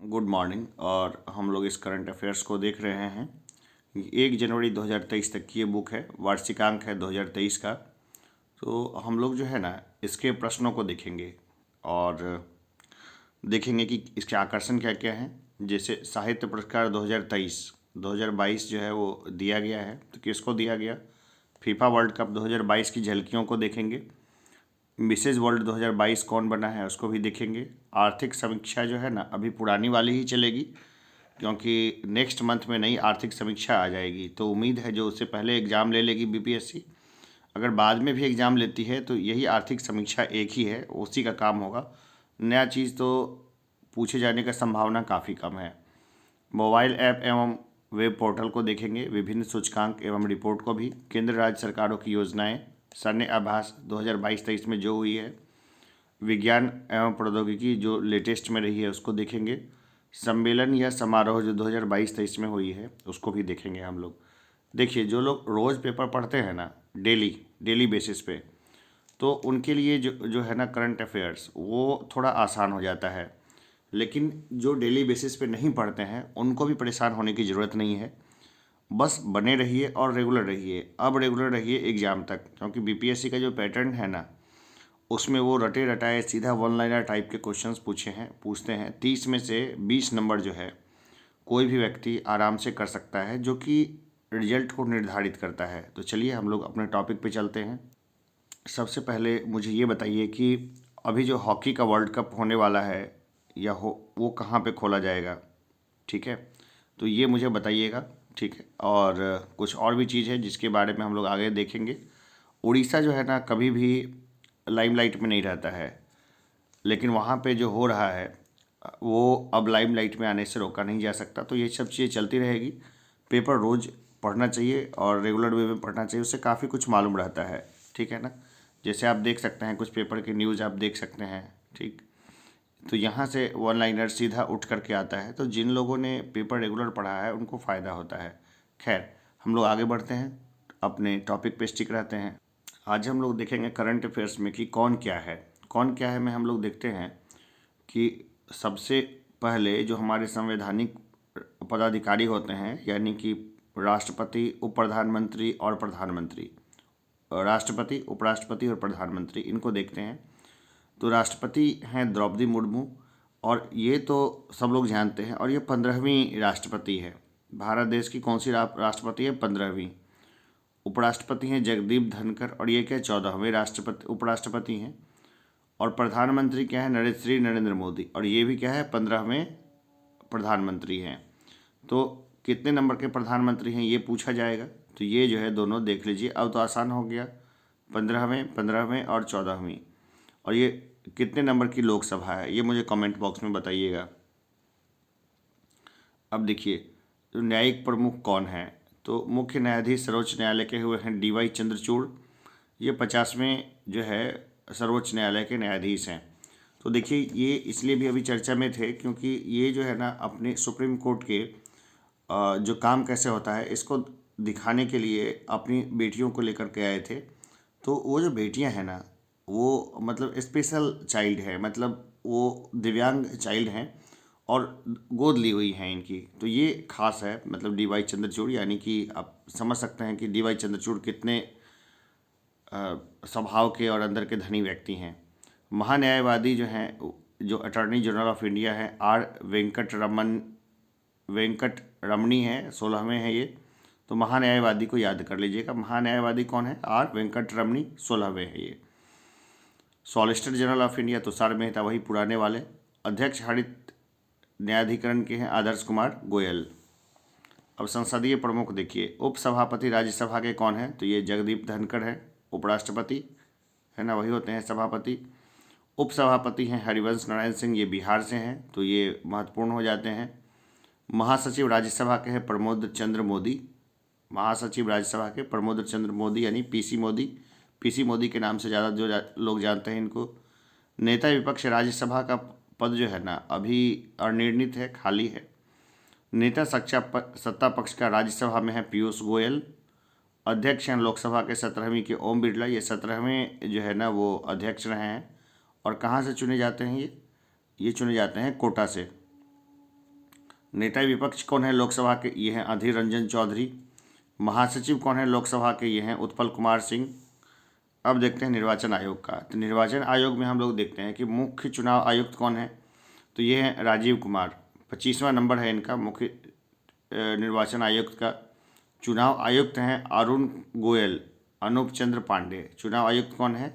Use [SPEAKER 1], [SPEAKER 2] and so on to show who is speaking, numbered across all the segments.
[SPEAKER 1] Good morning. और हम लोग इस करंट अफेयर्स को देख रहे हैं। 1 जनवरी 2023 तक की ये बुक है, वार्षिकांक है 2023 का। तो हम लोग जो है ना इसके प्रश्नों को देखेंगे और देखेंगे कि इसके आकर्षण क्या क्या हैं। जैसे साहित्य पुरस्कार 2023 2022 जो है वो दिया गया है, तो किसको दिया गया। फीफा वर्ल्ड कप 2022 की झलकियों को देखेंगे। मिसेज वर्ल्ड 2022 कौन बना है उसको भी देखेंगे। आर्थिक समीक्षा जो है ना अभी पुरानी वाली ही चलेगी, क्योंकि नेक्स्ट मंथ में नई आर्थिक समीक्षा आ जाएगी। तो उम्मीद है जो उससे पहले एग्ज़ाम ले लेगी बीपीएससी, अगर बाद में भी एग्ज़ाम लेती है तो यही आर्थिक समीक्षा एक ही है, उसी का काम होगा। नया चीज़ तो पूछे जाने का संभावना काफ़ी कम है। मोबाइल ऐप एवं वेब पोर्टल को देखेंगे, विभिन्न सूचकांक एवं रिपोर्ट को भी, केंद्र राज्य सरकारों की योजनाएं, सैन्य आभास 2022-23 में जो हुई है, विज्ञान एवं प्रौद्योगिकी जो लेटेस्ट में रही है उसको देखेंगे, सम्मेलन या समारोह जो 2022-23 में हुई है उसको भी देखेंगे हम लोग। देखिए, जो लोग रोज़ पेपर पढ़ते हैं ना डेली डेली बेसिस पे, तो उनके लिए जो जो है ना करंट अफेयर्स वो थोड़ा आसान हो जाता है। लेकिन जो डेली बेसिस पे नहीं पढ़ते हैं उनको भी परेशान होने की ज़रूरत नहीं है। बस बने रहिए और रेगुलर रहिए। अब रेगुलर रहिए एग्ज़ाम तक, क्योंकि बीपीएससी का जो पैटर्न है ना उसमें वो रटे रटाए सीधा वन लाइनर टाइप के क्वेश्चंस पूछते हैं। 30 में से 20 नंबर जो है कोई भी व्यक्ति आराम से कर सकता है, जो कि रिजल्ट को निर्धारित करता है। तो चलिए हम लोग अपने टॉपिक पे चलते हैं। सबसे पहले मुझे ये बताइए कि अभी जो हॉकी का वर्ल्ड कप होने वाला है या हो वो कहाँ पे खोला जाएगा। ठीक है, तो ये मुझे बताइएगा। ठीक है, और कुछ और भी चीज़ है जिसके बारे में हम लोग आगे देखेंगे। उड़ीसा जो है ना कभी भी लाइमलाइट में नहीं रहता है, लेकिन वहाँ पे जो हो रहा है वो अब लाइमलाइट में आने से रोका नहीं जा सकता। तो ये सब चीज़ें चलती रहेगी। पेपर रोज़ पढ़ना चाहिए और रेगुलर वे में पढ़ना चाहिए, उससे काफ़ी कुछ मालूम रहता है। ठीक है ना, जैसे आप देख सकते हैं कुछ पेपर की न्यूज़ आप देख सकते हैं। ठीक, तो यहाँ से वन लाइनर सीधा उठ करके आता है, तो जिन लोगों ने पेपर रेगुलर पढ़ा है उनको फ़ायदा होता है। खैर, हम लोग आगे बढ़ते हैं, अपने टॉपिक पे स्टिक रहते हैं। आज हम लोग देखेंगे करंट अफेयर्स में कि कौन क्या है। कौन क्या है में हम लोग देखते हैं कि सबसे पहले जो हमारे संवैधानिक पदाधिकारी होते हैं, यानी कि राष्ट्रपति, उप प्रधानमंत्री और प्रधानमंत्री, राष्ट्रपति, उपराष्ट्रपति और प्रधानमंत्री, इनको देखते हैं। तो राष्ट्रपति हैं द्रौपदी मुर्मू, और ये तो सब लोग जानते हैं, और ये 15वीं राष्ट्रपति है। भारत देश की कौन सी राष्ट्रपति है? 15वीं। उपराष्ट्रपति हैं जगदीप धनखड़, और ये क्या 14वें राष्ट्रपति उपराष्ट्रपति हैं। और प्रधानमंत्री क्या है? श्री नरेंद्र मोदी, और ये भी क्या है? 15वें प्रधानमंत्री हैं। तो कितने नंबर के प्रधानमंत्री हैं ये पूछा जाएगा, तो ये जो है दोनों देख लीजिए। अब तो आसान हो गया, 15वें और 14वीं। और ये कितने नंबर की लोकसभा है ये मुझे कमेंट बॉक्स में बताइएगा। अब देखिए, तो न्यायिक प्रमुख कौन है, तो मुख्य न्यायाधीश सर्वोच्च न्यायालय के हुए हैं डीवाई चंद्रचूड़। ये 50वें जो है सर्वोच्च न्यायालय के न्यायाधीश हैं। तो देखिए, ये इसलिए भी अभी चर्चा में थे क्योंकि ये जो है ना अपने सुप्रीम कोर्ट के जो काम कैसे होता है इसको दिखाने के लिए अपनी बेटियों को लेकर के आए थे। तो वो जो बेटियां हैं ना वो मतलब स्पेशल चाइल्ड है, मतलब वो दिव्यांग चाइल्ड हैं और गोद ली हुई हैं इनकी। तो ये खास है, मतलब डीवाई चंद्रचूड़, यानी कि आप समझ सकते हैं कि डीवाई चंद्रचूड़ कितने स्वभाव के और अंदर के धनी व्यक्ति हैं। महान्यायवादी जो हैं, जो अटॉर्नी जनरल ऑफ इंडिया हैं, आर वेंकट रमणी हैं, 16वें हैं ये। तो महान्यायवादी को याद कर लीजिएगा। महान्यायवादी कौन है? आर वेंकट रमणी, 16वें है ये। Solicitor general of India Tushar Mehta, वही पुराने वाले। अध्यक्ष हरित न्यायाधिकरण के हैं आदर्श कुमार गोयल। अब संसदीय प्रमुख देखिए, उपसभापति राज्यसभा के कौन है, तो ये जगदीप धनखड़ है। उपराष्ट्रपति है ना, वही होते हैं सभापति। उपसभापति हैं हरिवंश नारायण सिंह, ये बिहार से हैं, तो ये महत्वपूर्ण हो जाते हैं। महासचिव राज्यसभा के हैं प्रमोद चंद्र मोदी। महासचिव राज्यसभा के प्रमोद चंद्र मोदी, यानी पीसी मोदी। पीसी मोदी के नाम से ज़्यादा लोग जानते हैं इनको। नेता विपक्ष राज्यसभा का पद जो है ना अभी अनिर्णित है, खाली है। नेता सत्ता पक्ष का राज्यसभा में है पीयूष गोयल। अध्यक्ष हैं लोकसभा के 17वीं के ओम बिरला, ये 17वें जो है ना वो अध्यक्ष रहे हैं। और कहाँ से चुने जाते हैं ये चुने जाते हैं कोटा से। नेता विपक्ष कौन है लोकसभा के, ये हैं अधीर रंजन चौधरी। महासचिव कौन है लोकसभा के, ये हैं उत्पल कुमार सिंह। अब देखते हैं निर्वाचन आयोग का। तो निर्वाचन आयोग में हम लोग देखते हैं कि मुख्य चुनाव आयुक्त कौन है, तो ये हैं राजीव कुमार। 25वां नंबर है इनका मुख्य निर्वाचन आयुक्त का। चुनाव आयुक्त हैं अरुण गोयल, अनूप चंद्र पांडे। चुनाव आयुक्त कौन है,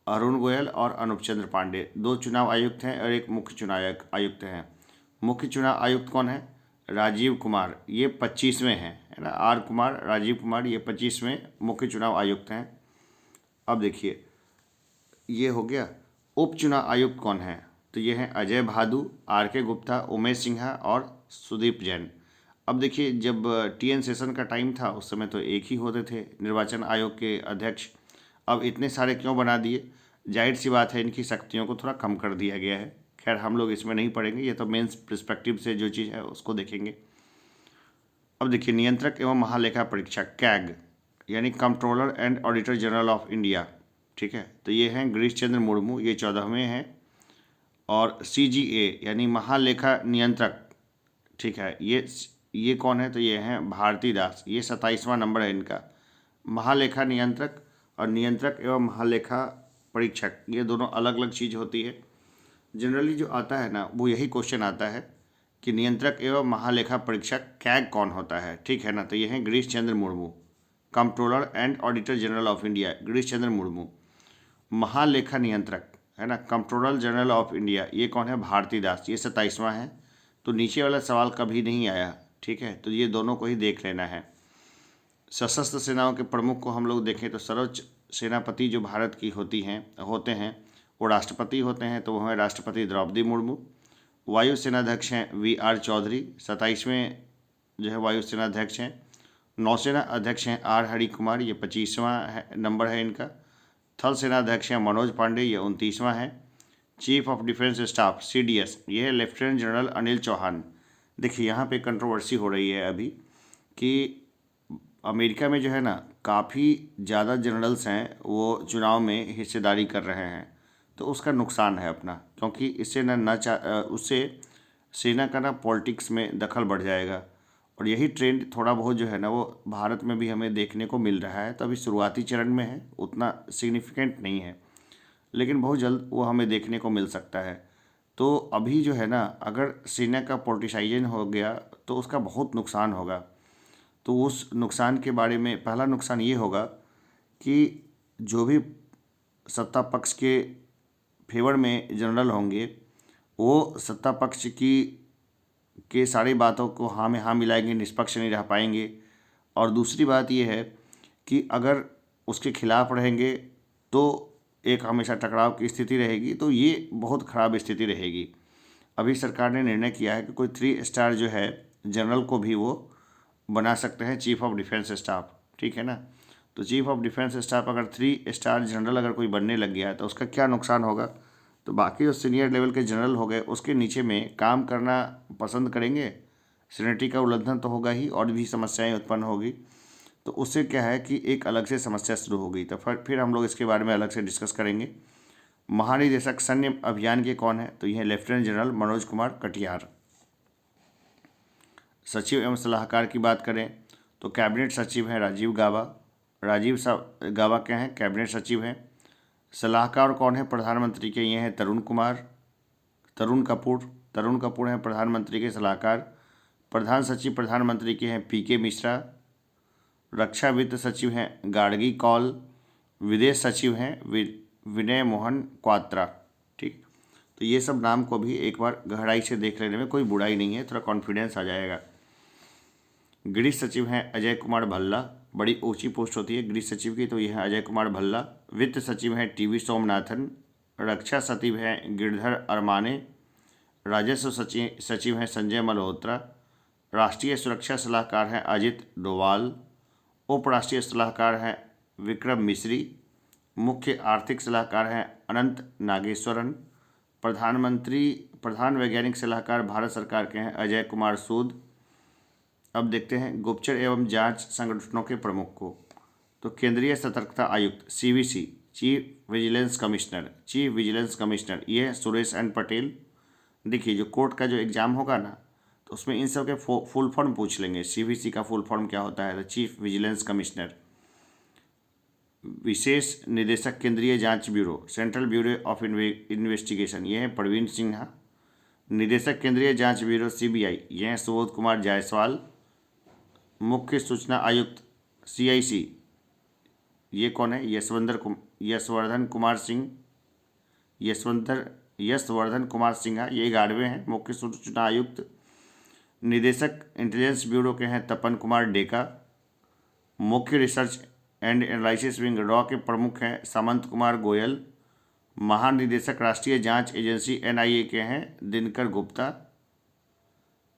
[SPEAKER 1] अरुण गोयल और अनूप चंद्र पांडे। 2 चुनाव आयुक्त हैं और एक मुख्य चुनाव आयुक्त हैं। मुख्य चुनाव आयुक्त कौन है, राजीव कुमार, ये 25वें हैं, है ना। आर कुमार, राजीव कुमार, ये 25वें मुख्य चुनाव आयुक्त हैं। अब देखिए ये हो गया। उप चुनाव आयुक्त कौन है, तो ये हैं अजय भादु, आर के गुप्ता, उमेश सिन्हा और सुदीप जैन। अब देखिए जब टीएन सेशन का टाइम था उस समय तो एक ही होते थे निर्वाचन आयोग के अध्यक्ष। अब इतने सारे क्यों बना दिए, जाहिर सी बात है इनकी शक्तियों को थोड़ा कम कर दिया गया है। खैर हम लोग इसमें नहीं पढ़ेंगे, ये तो मेंस पर्सपेक्टिव से जो चीज़ है उसको देखेंगे। अब देखिए नियंत्रक एवं महालेखा परीक्षक कैग, यानी controller and auditor general of India, ठीक है, तो ये हैं गिरीश चंद्र मुर्मू, ये 14वें हैं। और सीजीए यानी महालेखा नियंत्रक, ठीक है, ये कौन है, तो ये हैं भारती दास, ये 27वां नंबर है इनका। महालेखा नियंत्रक और नियंत्रक एवं महालेखा परीक्षक, ये दोनों अलग अलग चीज़ होती है। जनरली जो आता है ना वो यही क्वेश्चन आता है कि नियंत्रक एवं महालेखा परीक्षक कैग कौन होता है, ठीक है ना। तो ये हैं Girish Chandra Murmu. Controller and auditor general of India Girish Chandra Murmu. महालेखा नियंत्रक है ना, कंट्रोलर जनरल ऑफ इंडिया, ये कौन है, भारती दास, ये 27वां है। तो नीचे वाला सवाल कभी नहीं आया, ठीक है, तो ये दोनों को ही देख लेना है। सशस्त्र सेनाओं के प्रमुख को हम लोग देखें तो सर्वोच्च सेनापति जो भारत की होते हैं वो राष्ट्रपति होते हैं, तो वो हैं राष्ट्रपति द्रौपदी मुर्मू। वायुसेनाध्यक्ष हैं वी.आर. चौधरी, 27वें जो है वायुसेनाध्यक्ष हैं। नौसेना अध्यक्ष हैं आर हरि कुमार, ये 25वां नंबर है इनका। थल सेनाध्यक्ष हैं मनोज पांडे, ये 29वां है। Chief of defence staff CDS, ये है लेफ्टिनेंट जनरल अनिल चौहान। देखिए यहाँ पे कंट्रोवर्सी हो रही है अभी कि अमेरिका में जो है ना काफ़ी ज़्यादा जनरल्स हैं वो चुनाव में हिस्सेदारी कर रहे हैं, तो उसका नुकसान है अपना, क्योंकि इससे उससे सेना का ना पॉलिटिक्स में दखल बढ़ जाएगा। और यही ट्रेंड थोड़ा बहुत जो है ना वो भारत में भी हमें देखने को मिल रहा है। तो अभी शुरुआती चरण में है, उतना सिग्निफिकेंट नहीं है, लेकिन बहुत जल्द वो हमें देखने को मिल सकता है। तो अभी जो है ना अगर सेना का पॉलिटिसाइजेशन हो गया तो उसका बहुत नुकसान होगा। तो उस नुकसान के बारे में पहला नुकसान ये होगा कि जो भी सत्ता पक्ष के फेवर में जनरल होंगे वो सत्ता पक्ष की के सारी बातों को हाँ में हाँ मिलाएंगे, निष्पक्ष नहीं रह पाएंगे। और दूसरी बात ये है कि अगर उसके खिलाफ रहेंगे तो एक हमेशा टकराव की स्थिति रहेगी, तो ये बहुत ख़राब स्थिति रहेगी। अभी सरकार ने निर्णय किया है कि कोई 3 स्टार जो है जनरल को भी वो बना सकते हैं चीफ ऑफ डिफेंस स्टाफ, ठीक है ना। तो चीफ ऑफ डिफेंस स्टाफ अगर 3 स्टार जनरल अगर कोई बनने लग गया है तो उसका क्या नुकसान होगा, तो बाकी जो सीनियर लेवल के जनरल हो गए उसके नीचे में काम करना पसंद करेंगे, सीनियरिटी का उल्लंघन तो होगा ही और भी समस्याएं उत्पन्न होगी। तो उससे क्या है कि एक अलग से समस्या शुरू होगी। तो फिर हम लोग इसके बारे में अलग से डिस्कस करेंगे। महानिदेशक सैन्य अभियान के कौन है, तो यह लेफ्टिनेंट जनरल मनोज कुमार कटियार। सचिव एवं सलाहकार की बात करें तो कैबिनेट सचिव हैं राजीव गाबा। गाबा क्या हैं, कैबिनेट सचिव हैं। सलाहकार कौन है प्रधानमंत्री के, ये हैं तरुण कपूर हैं प्रधानमंत्री के सलाहकार। प्रधान सचिव प्रधानमंत्री के हैं PK मिश्रा। रक्षा वित्त सचिव हैं गार्गी कौल। विदेश सचिव हैं विनय मोहन क्वात्रा, ठीक। तो ये सब नाम को भी एक बार गहराई से देख लेने में कोई बुराई नहीं है, थोड़ा कॉन्फिडेंस आ जाएगा। गृह सचिव हैं अजय कुमार भल्ला, बड़ी ऊंची पोस्ट होती है गृह सचिव की, तो यह है अजय कुमार भल्ला। वित्त सचिव हैं TV सोमनाथन। रक्षा सचिव हैं गिरधर अरमाने। राजस्व सचिव हैं संजय मल्होत्रा। राष्ट्रीय सुरक्षा सलाहकार हैं अजित डोवाल। उपराष्ट्रीय सलाहकार हैं विक्रम मिश्री। मुख्य आर्थिक सलाहकार हैं अनंत नागेश्वरन। प्रधान वैज्ञानिक सलाहकार भारत सरकार के हैं अजय कुमार सूद। अब देखते हैं गुप्तचर एवं जांच संगठनों के प्रमुख को। तो केंद्रीय सतर्कता आयुक्त CVC चीफ विजिलेंस कमिश्नर ये है सुरेश N. पटेल। देखिए जो कोर्ट का जो एग्ज़ाम होगा ना तो उसमें इन सब के फुल फॉर्म पूछ लेंगे। CVC का फुल फॉर्म क्या होता है? तो चीफ विजिलेंस कमिश्नर। विशेष निदेशक केंद्रीय जांच bureau, central bureau of investigation, ये है प्रवीण सिन्हा। निदेशक केंद्रीय जांच ब्यूरो CBI, ये हैं सुबोध कुमार जायसवाल। मुख्य सूचना आयुक्त CIC, ये कौन है? यशवर्धन कुमार सिंह, यशवर्धन कुमार सिन्हा, ये 11वें हैं मुख्य सूचना आयुक्त। निदेशक इंटेलिजेंस ब्यूरो के हैं तपन कुमार डेका। मुख्य research and analysis wing raw के प्रमुख हैं सामंत कुमार गोयल। महानिदेशक राष्ट्रीय जांच एजेंसी NIA के हैं दिनकर गुप्ता।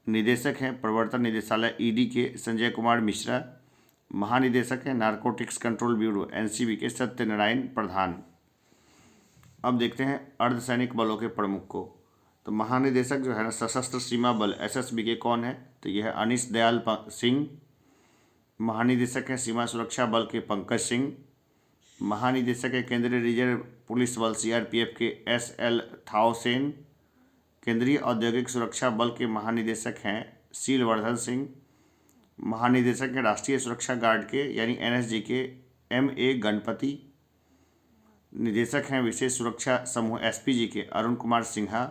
[SPEAKER 1] निदेशक हैं प्रवर्तन निदेशालय ED के संजय कुमार मिश्रा। महानिदेशक हैं नारकोटिक्स कंट्रोल ब्यूरो NCB के सत्यनारायण प्रधान। अब देखते हैं अर्धसैनिक बलों के प्रमुख को। तो महानिदेशक जो है ना सशस्त्र सीमा बल SSB के कौन है? तो यह है अनिश दयाल सिंह। महानिदेशक है सीमा सुरक्षा बल के पंकज सिंह। महानिदेशक है केंद्रीय रिजर्व पुलिस बल CRPF के SL थाओसेन। केंद्रीय औद्योगिक सुरक्षा बल के महानिदेशक हैं शीलवर्धन सिंह। महानिदेशक हैं राष्ट्रीय सुरक्षा गार्ड के यानी NSG के MA गणपति। निदेशक हैं विशेष सुरक्षा समूह SPG के अरुण कुमार सिन्हा।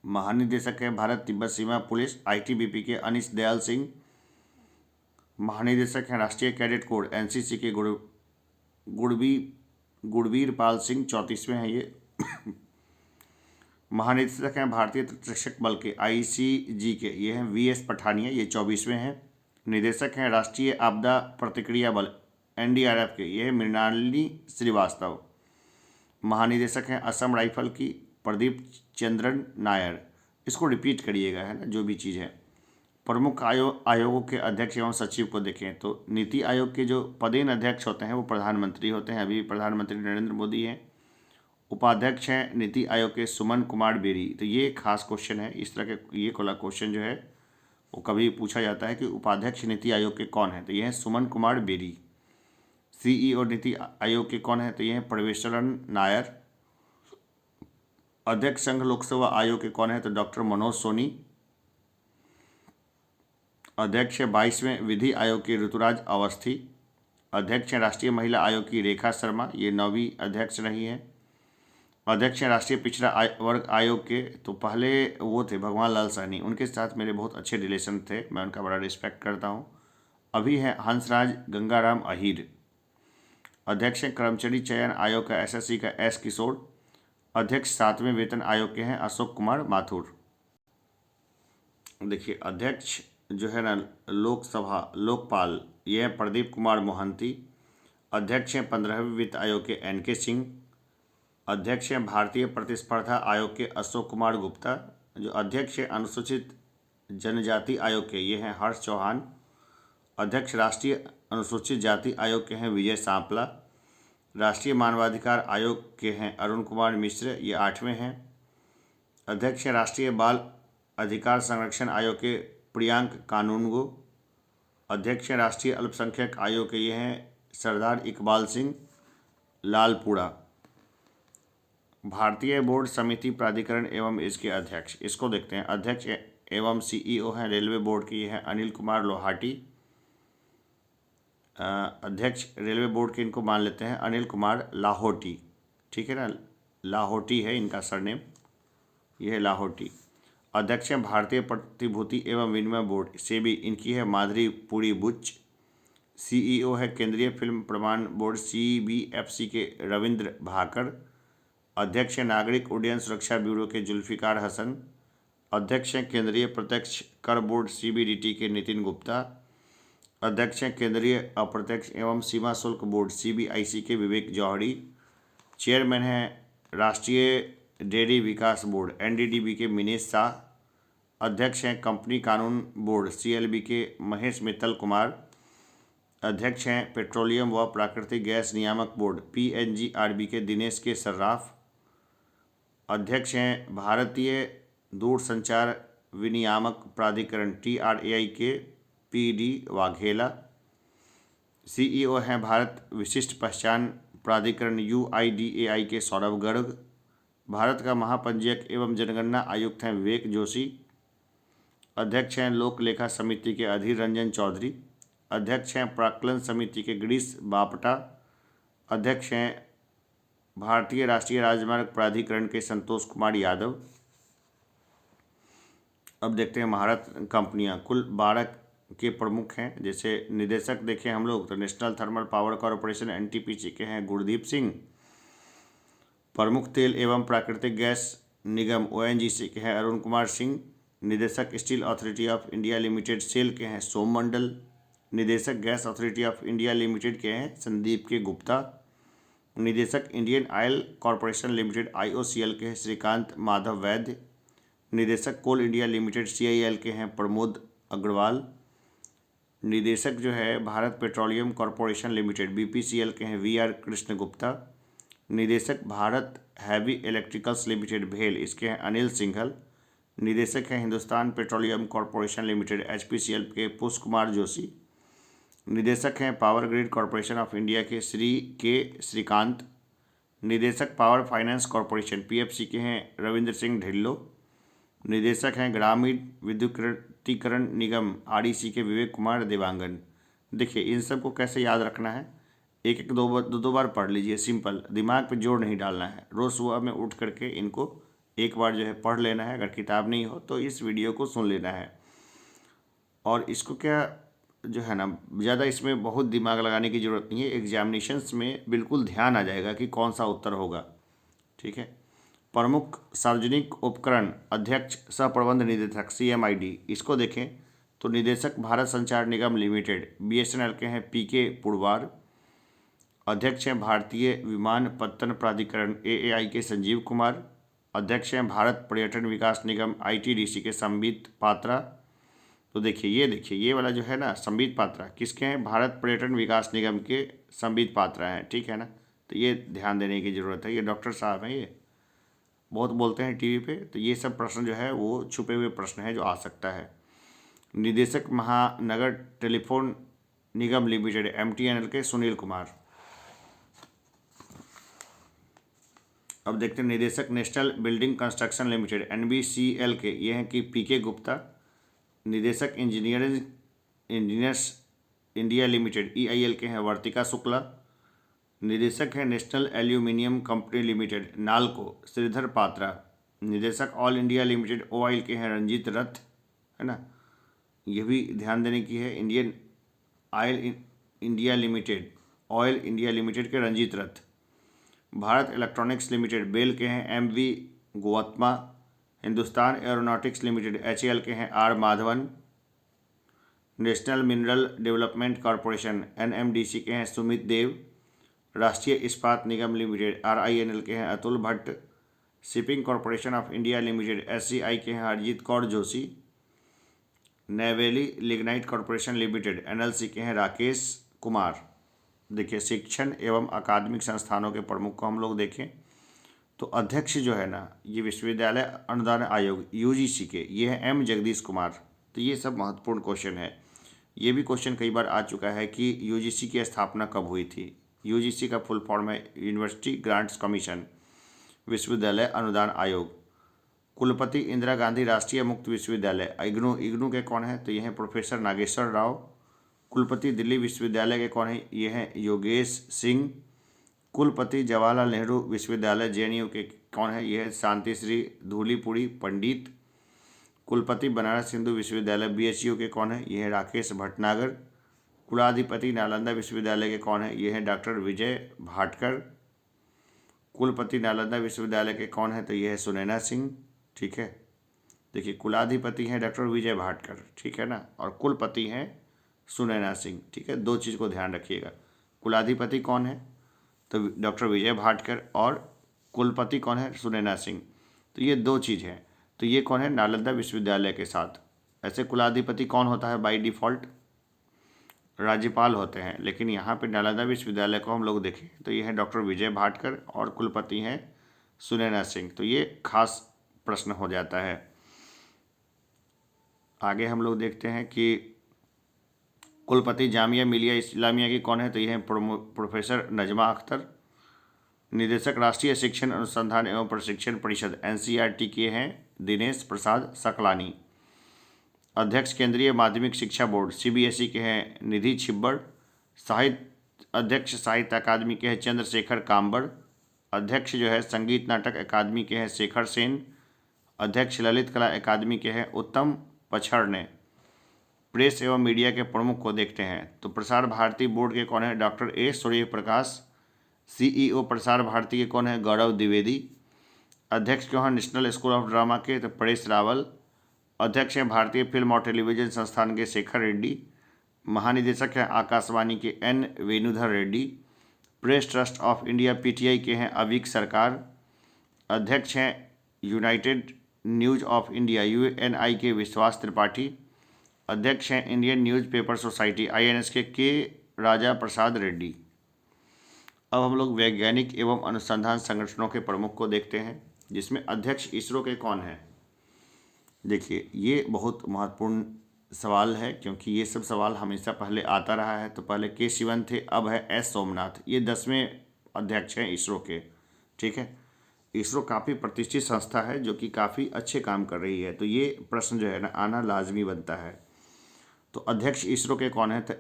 [SPEAKER 1] महानिदेशक हैं भारत तिब्बत सीमा पुलिस ITBP के अनिश दयाल सिंह। महानिदेशक हैं राष्ट्रीय कैडेट कोर NCC के गुड़बीर पाल सिंह, 34वें हैं ये। महानिदेशक हैं भारतीय तटरक्षक बल के ICG के, ये हैं VS पठानिया, ये 24वें हैं। निदेशक हैं राष्ट्रीय आपदा प्रतिक्रिया बल NDRF के, ये है मृणालिनी श्रीवास्तव। महानिदेशक हैं असम राइफल की प्रदीप चंद्रन नायर। इसको रिपीट करिएगा, है ना, जो भी चीज़ है। प्रमुख आयोगों के अध्यक्ष एवं सचिव को देखें तो नीति आयोग के जो पदेन अध्यक्ष होते हैं वो प्रधानमंत्री होते हैं। अभी प्रधानमंत्री नरेंद्र मोदी हैं। उपाध्यक्ष हैं नीति आयोग के सुमन कुमार बेरी। तो ये खास क्वेश्चन है, इस तरह के ये कोला क्वेश्चन जो है वो कभी पूछा जाता है कि उपाध्यक्ष नीति आयोग के कौन है? तो ये हैं सुमन कुमार बेरी। CEO नीति आयोग के कौन है? तो ये हैं प्रवेशरण नायर। अध्यक्ष संघ लोकसेवा आयोग के कौन है? तो डॉक्टर मनोज सोनी। अध्यक्ष है 22वें विधि आयोग के ऋतुराज अवस्थी। अध्यक्ष हैं राष्ट्रीय महिला आयोग की रेखा शर्मा, ये 9वीं अध्यक्ष रही हैं। अध्यक्ष हैं राष्ट्रीय पिछड़ा वर्ग आयोग के, तो पहले वो थे भगवान लाल सहनी, उनके साथ मेरे बहुत अच्छे रिलेशन थे, मैं उनका बड़ा रिस्पेक्ट करता हूँ। अभी हैं हंसराज गंगाराम अहीर। अध्यक्ष हैं कर्मचारी चयन आयोग का SSC का S किशोर। अध्यक्ष 7वें वेतन आयोग के हैं अशोक कुमार माथुर। देखिए अध्यक्ष जो है ना लोकपाल, ये है प्रदीप कुमार मोहंती। अध्यक्ष हैं 15वें वित्त आयोग के NK सिंह। अध्यक्ष हैं भारतीय प्रतिस्पर्धा आयोग के अशोक कुमार गुप्ता। जो अध्यक्ष हैं अनुसूचित जनजाति आयोग के, ये हैं हर्ष चौहान। अध्यक्ष राष्ट्रीय अनुसूचित जाति आयोग के हैं विजय सांपला। राष्ट्रीय मानवाधिकार आयोग के हैं अरुण कुमार मिश्र, ये 8वें हैं। अध्यक्ष हैं राष्ट्रीय बाल अधिकार संरक्षण आयोग के प्रियांक कानूनगो। अध्यक्ष हैं राष्ट्रीय अल्पसंख्यक आयोग के, ये हैं सरदार इकबाल सिंह लालपुरा। भारतीय बोर्ड समिति प्राधिकरण एवं इसके अध्यक्ष, इसको देखते हैं। अध्यक्ष एवं CEO हैं रेलवे बोर्ड के, ये हैं अनिल कुमार लोहाटी। अध्यक्ष रेलवे बोर्ड के इनको मान लेते हैं अनिल कुमार लाहोटी, ठीक है ना, लाहोटी है इनका सरनेम, ये है लाहोटी। अध्यक्ष हैं भारतीय प्रतिभूति एवं विनिमय बोर्ड SEBI, इनकी है माधुरी पुरी बुच। CEO है केंद्रीय फिल्म प्रमाण बोर्ड CBFC के रविंद्र भाकर। अध्यक्ष हैं नागरिक उड्डयन सुरक्षा ब्यूरो के जुल्फिकार हसन। अध्यक्ष हैं केंद्रीय प्रत्यक्ष कर बोर्ड CBDT के नितिन गुप्ता। अध्यक्ष हैं केंद्रीय अप्रत्यक्ष एवं सीमा शुल्क बोर्ड CBIC के विवेक जौहरी। चेयरमैन हैं राष्ट्रीय डेयरी विकास बोर्ड NDDB के मिनेश शाह। अध्यक्ष हैं कंपनी कानून बोर्ड CLB के महेश मित्तल कुमार। अध्यक्ष हैं पेट्रोलियम व प्राकृतिक गैस नियामक बोर्ड PNGRB के दिनेश के सर्राफ। अध्यक्ष हैं भारतीय दूरसंचार विनियामक प्राधिकरण TRAI के PD वाघेला। CEO हैं भारत विशिष्ट पहचान प्राधिकरण UIDAI के सौरभ गर्ग। भारत का महापंजीयक एवं जनगणना आयुक्त हैं विवेक जोशी। अध्यक्ष हैं लोक लेखा समिति के अधीर रंजन चौधरी। अध्यक्ष हैं प्राक्कलन समिति के गिरीश बापटा। अध्यक्ष हैं भारतीय राष्ट्रीय राजमार्ग प्राधिकरण के संतोष कुमार यादव। अब देखते हैं महारत कंपनियां, कुल 12 के प्रमुख हैं। जैसे निदेशक देखें हम लोग तो national thermal power corporation NTPC के हैं गुरदीप सिंह। प्रमुख तेल एवं प्राकृतिक गैस निगम ओएनजीसी के हैं अरुण कुमार सिंह। निदेशक Steel Authority of India Limited SAIL के हैं सोम मंडल। निदेशक Gas Authority of India limited के हैं संदीप के गुप्ता। निदेशक Indian Oil Corporation Limited IOCL के हैं श्रीकांत माधव वैद्य। निदेशक कोल इंडिया लिमिटेड सीआईएल के हैं प्रमोद अग्रवाल। निदेशक जो है Bharat petroleum corporation limited BPCL के हैं वीआर कृष्ण गुप्ता। निदेशक भारत हैवी इलेक्ट्रिकल्स लिमिटेड भेल, इसके हैं अनिल सिंघल। निदेशक हैं Hindustan petroleum corporation limited HPCL के पुष्प कुमार जोशी। निदेशक हैं power grid corporation of India के श्रीकांत। निदेशक पावर फाइनेंस कॉरपोरेशन पीएफसी के हैं रविंद्र सिंह ढिल्लो। निदेशक हैं ग्रामीण विद्युतीकरण निगम आरईसी के विवेक कुमार देवांगन। देखिए इन सब को कैसे याद रखना है, एक एक दो बार पढ़ लीजिए, सिंपल, दिमाग पे जोर नहीं डालना है। रोज़ सुबह में उठ करके इनको एक बार जो है पढ़ लेना है। अगर किताब नहीं हो तो इस वीडियो को सुन लेना है। और इसको क्या जो है ना, ज़्यादा इसमें बहुत दिमाग लगाने की ज़रूरत नहीं है। एग्जामिनेशंस में बिल्कुल ध्यान आ जाएगा कि कौन सा उत्तर होगा। ठीक है। प्रमुख सार्वजनिक उपकरण अध्यक्ष सह प्रबंध निदेशक सीएमआईडी, इसको देखें तो निदेशक भारत संचार निगम लिमिटेड बीएसएनएल के हैं पीके पुरवार। अध्यक्ष हैं भारतीय विमानपत्तन प्राधिकरण एएआई के संजीव कुमार। अध्यक्ष हैं भारत पर्यटन विकास निगम आईटीडीसी के संबित पात्रा। तो देखिए ये वाला जो है ना संबित पात्रा किसके हैं, भारत पर्यटन विकास निगम के संबित पात्रा हैं। ठीक है ना, तो ये ध्यान देने की ज़रूरत है। ये डॉक्टर साहब हैं, ये बहुत बोलते हैं टीवी पे। तो ये सब प्रश्न जो है वो छुपे हुए प्रश्न है जो आ सकता है। निदेशक महानगर टेलीफोन निगम लिमिटेड एमटीएनएल के सुनील कुमार। अब देखते हैं निदेशक नेशनल बिल्डिंग कंस्ट्रक्शन लिमिटेड एनबीसीएल के, ये हैं कि पीके गुप्ता। निदेशक इंजीनियर्स इंडिया लिमिटेड ईआईएल के हैं वर्तिका शुक्ला। निदेशक हैं National Aluminium Company Limited Nalco Shridhar Patra. निदेशक ऑल इंडिया लिमिटेड ओआइल के हैं रंजीत रथ, है ना, ये भी ध्यान देने की है। Indian oil India limited oil India limited के Ranjit Rath. Bharat electronics limited BEL के हैं MV Gowthama. Hindustan aeronautics limited HAL के हैं R Madhavan. National mineral development corporation NMDC के हैं सुमित देव। राष्ट्रीय इस्पात निगम लिमिटेड आरआईएनएल के हैं Atul Bhatt. Shipping corporation of India limited SCI के हैं Harjeet Kaur Joshi. Neyveli lignite corporation limited NLC के हैं राकेश कुमार। देखिए शिक्षण एवं अकादमिक संस्थानों के प्रमुख को हम लोग देखें तो अध्यक्ष जो है ना ये विश्वविद्यालय अनुदान आयोग यूजीसी के, ये है एम जगदीश कुमार। तो ये सब महत्वपूर्ण क्वेश्चन है। ये भी क्वेश्चन कई बार आ चुका है कि यूजीसी की स्थापना कब हुई थी। यूजीसी का फुल फॉर्म है यूनिवर्सिटी ग्रांट्स कमीशन, विश्वविद्यालय अनुदान आयोग। कुलपति इंदिरा गांधी राष्ट्रीय मुक्त विश्वविद्यालय इग्नू के कौन है, तो ये हैं प्रोफेसर नागेश्वर राव। कुलपति दिल्ली विश्वविद्यालय के कौन है, ये हैं योगेश सिंह। कुलपति जवाहरलाल नेहरू विश्वविद्यालय जेएनयू के कौन है, ये है शांति श्री धूलीपुड़ी पंडित। कुलपति बनारस हिंदू विश्वविद्यालय बीएचयू के कौन है, ये है राकेश भटनागर। कुलाधिपति नालंदा विश्वविद्यालय के कौन है, ये है डॉक्टर विजय भाटकर। कुलपति नालंदा विश्वविद्यालय के कौन है, तो ये है सुनैना सिंह। ठीक है, देखिए कुलाधिपति हैं डॉक्टर विजय भाटकर, ठीक है ना, और कुलपति हैं सुनैना सिंह। ठीक है, दो चीज़ को ध्यान रखिएगा, कुलाधिपति कौन है तो डॉक्टर विजय भाटकर, और कुलपति कौन है सुनैना सिंह। तो ये दो चीज़ हैं। तो ये कौन है, नालंदा विश्वविद्यालय के साथ। ऐसे कुलाधिपति कौन होता है बाय डिफ़ॉल्ट, राज्यपाल होते हैं, लेकिन यहाँ पे नालंदा विश्वविद्यालय को हम लोग देखें तो ये है डॉक्टर विजय भाटकर और कुलपति हैं सुनैना सिंह। तो ये खास प्रश्न हो जाता है। आगे हम लोग देखते हैं कि कुलपति जामिया मिलिया इस्लामिया की कौन है, तो ये हैं प्रोफेसर नजमा अख्तर। निदेशक राष्ट्रीय शिक्षण अनुसंधान एवं प्रशिक्षण परिषद एनसीईआरटी के हैं दिनेश प्रसाद सकलानी। अध्यक्ष केंद्रीय माध्यमिक शिक्षा बोर्ड सीबीएसई के हैं निधि छिब्बर। साहित्य अध्यक्ष साहित्य अकादमी के हैं चंद्रशेखर काम्बर। अध्यक्ष जो है संगीत नाटक अकादमी के हैं शेखर सेन। अध्यक्ष ललित कला अकादमी के हैं उत्तम पछड़ने। प्रेस एवं मीडिया के प्रमुख को देखते हैं तो प्रसार भारती बोर्ड के कौन है, doctor A Surya Prakash. CEO Prasar Bharati के कौन है, गौरव द्विवेदी। अध्यक्ष क्यों हैं नेशनल स्कूल ऑफ ड्रामा के, तो परेश रावल। अध्यक्ष हैं भारतीय फिल्म और टेलीविजन संस्थान के शेखर रेड्डी। महानिदेशक हैं आकाशवाणी के N Venudhar Reddy. Press Trust of India PTI के हैं अविक सरकार। अध्यक्ष हैं United News of India UNI के विश्वास त्रिपाठी। अध्यक्ष हैं इंडियन न्यूज़पेपर सोसाइटी आईएनएस के राजा प्रसाद रेड्डी। अब हम लोग वैज्ञानिक एवं अनुसंधान संगठनों के प्रमुख को देखते हैं, जिसमें अध्यक्ष इसरो के कौन है। देखिए, ये बहुत महत्वपूर्ण सवाल है क्योंकि ये सब सवाल हमेशा पहले आता रहा है। तो पहले के शिवन थे, अब है एस सोमनाथ। ये 10वें अध्यक्ष हैं इसरो के। ठीक है, इसरो काफ़ी प्रतिष्ठित संस्था है जो कि काफ़ी अच्छे काम कर रही है। तो ये प्रश्न जो है ना आना लाजमी बनता है। तो अध्यक्ष इसरो के कौन है, तो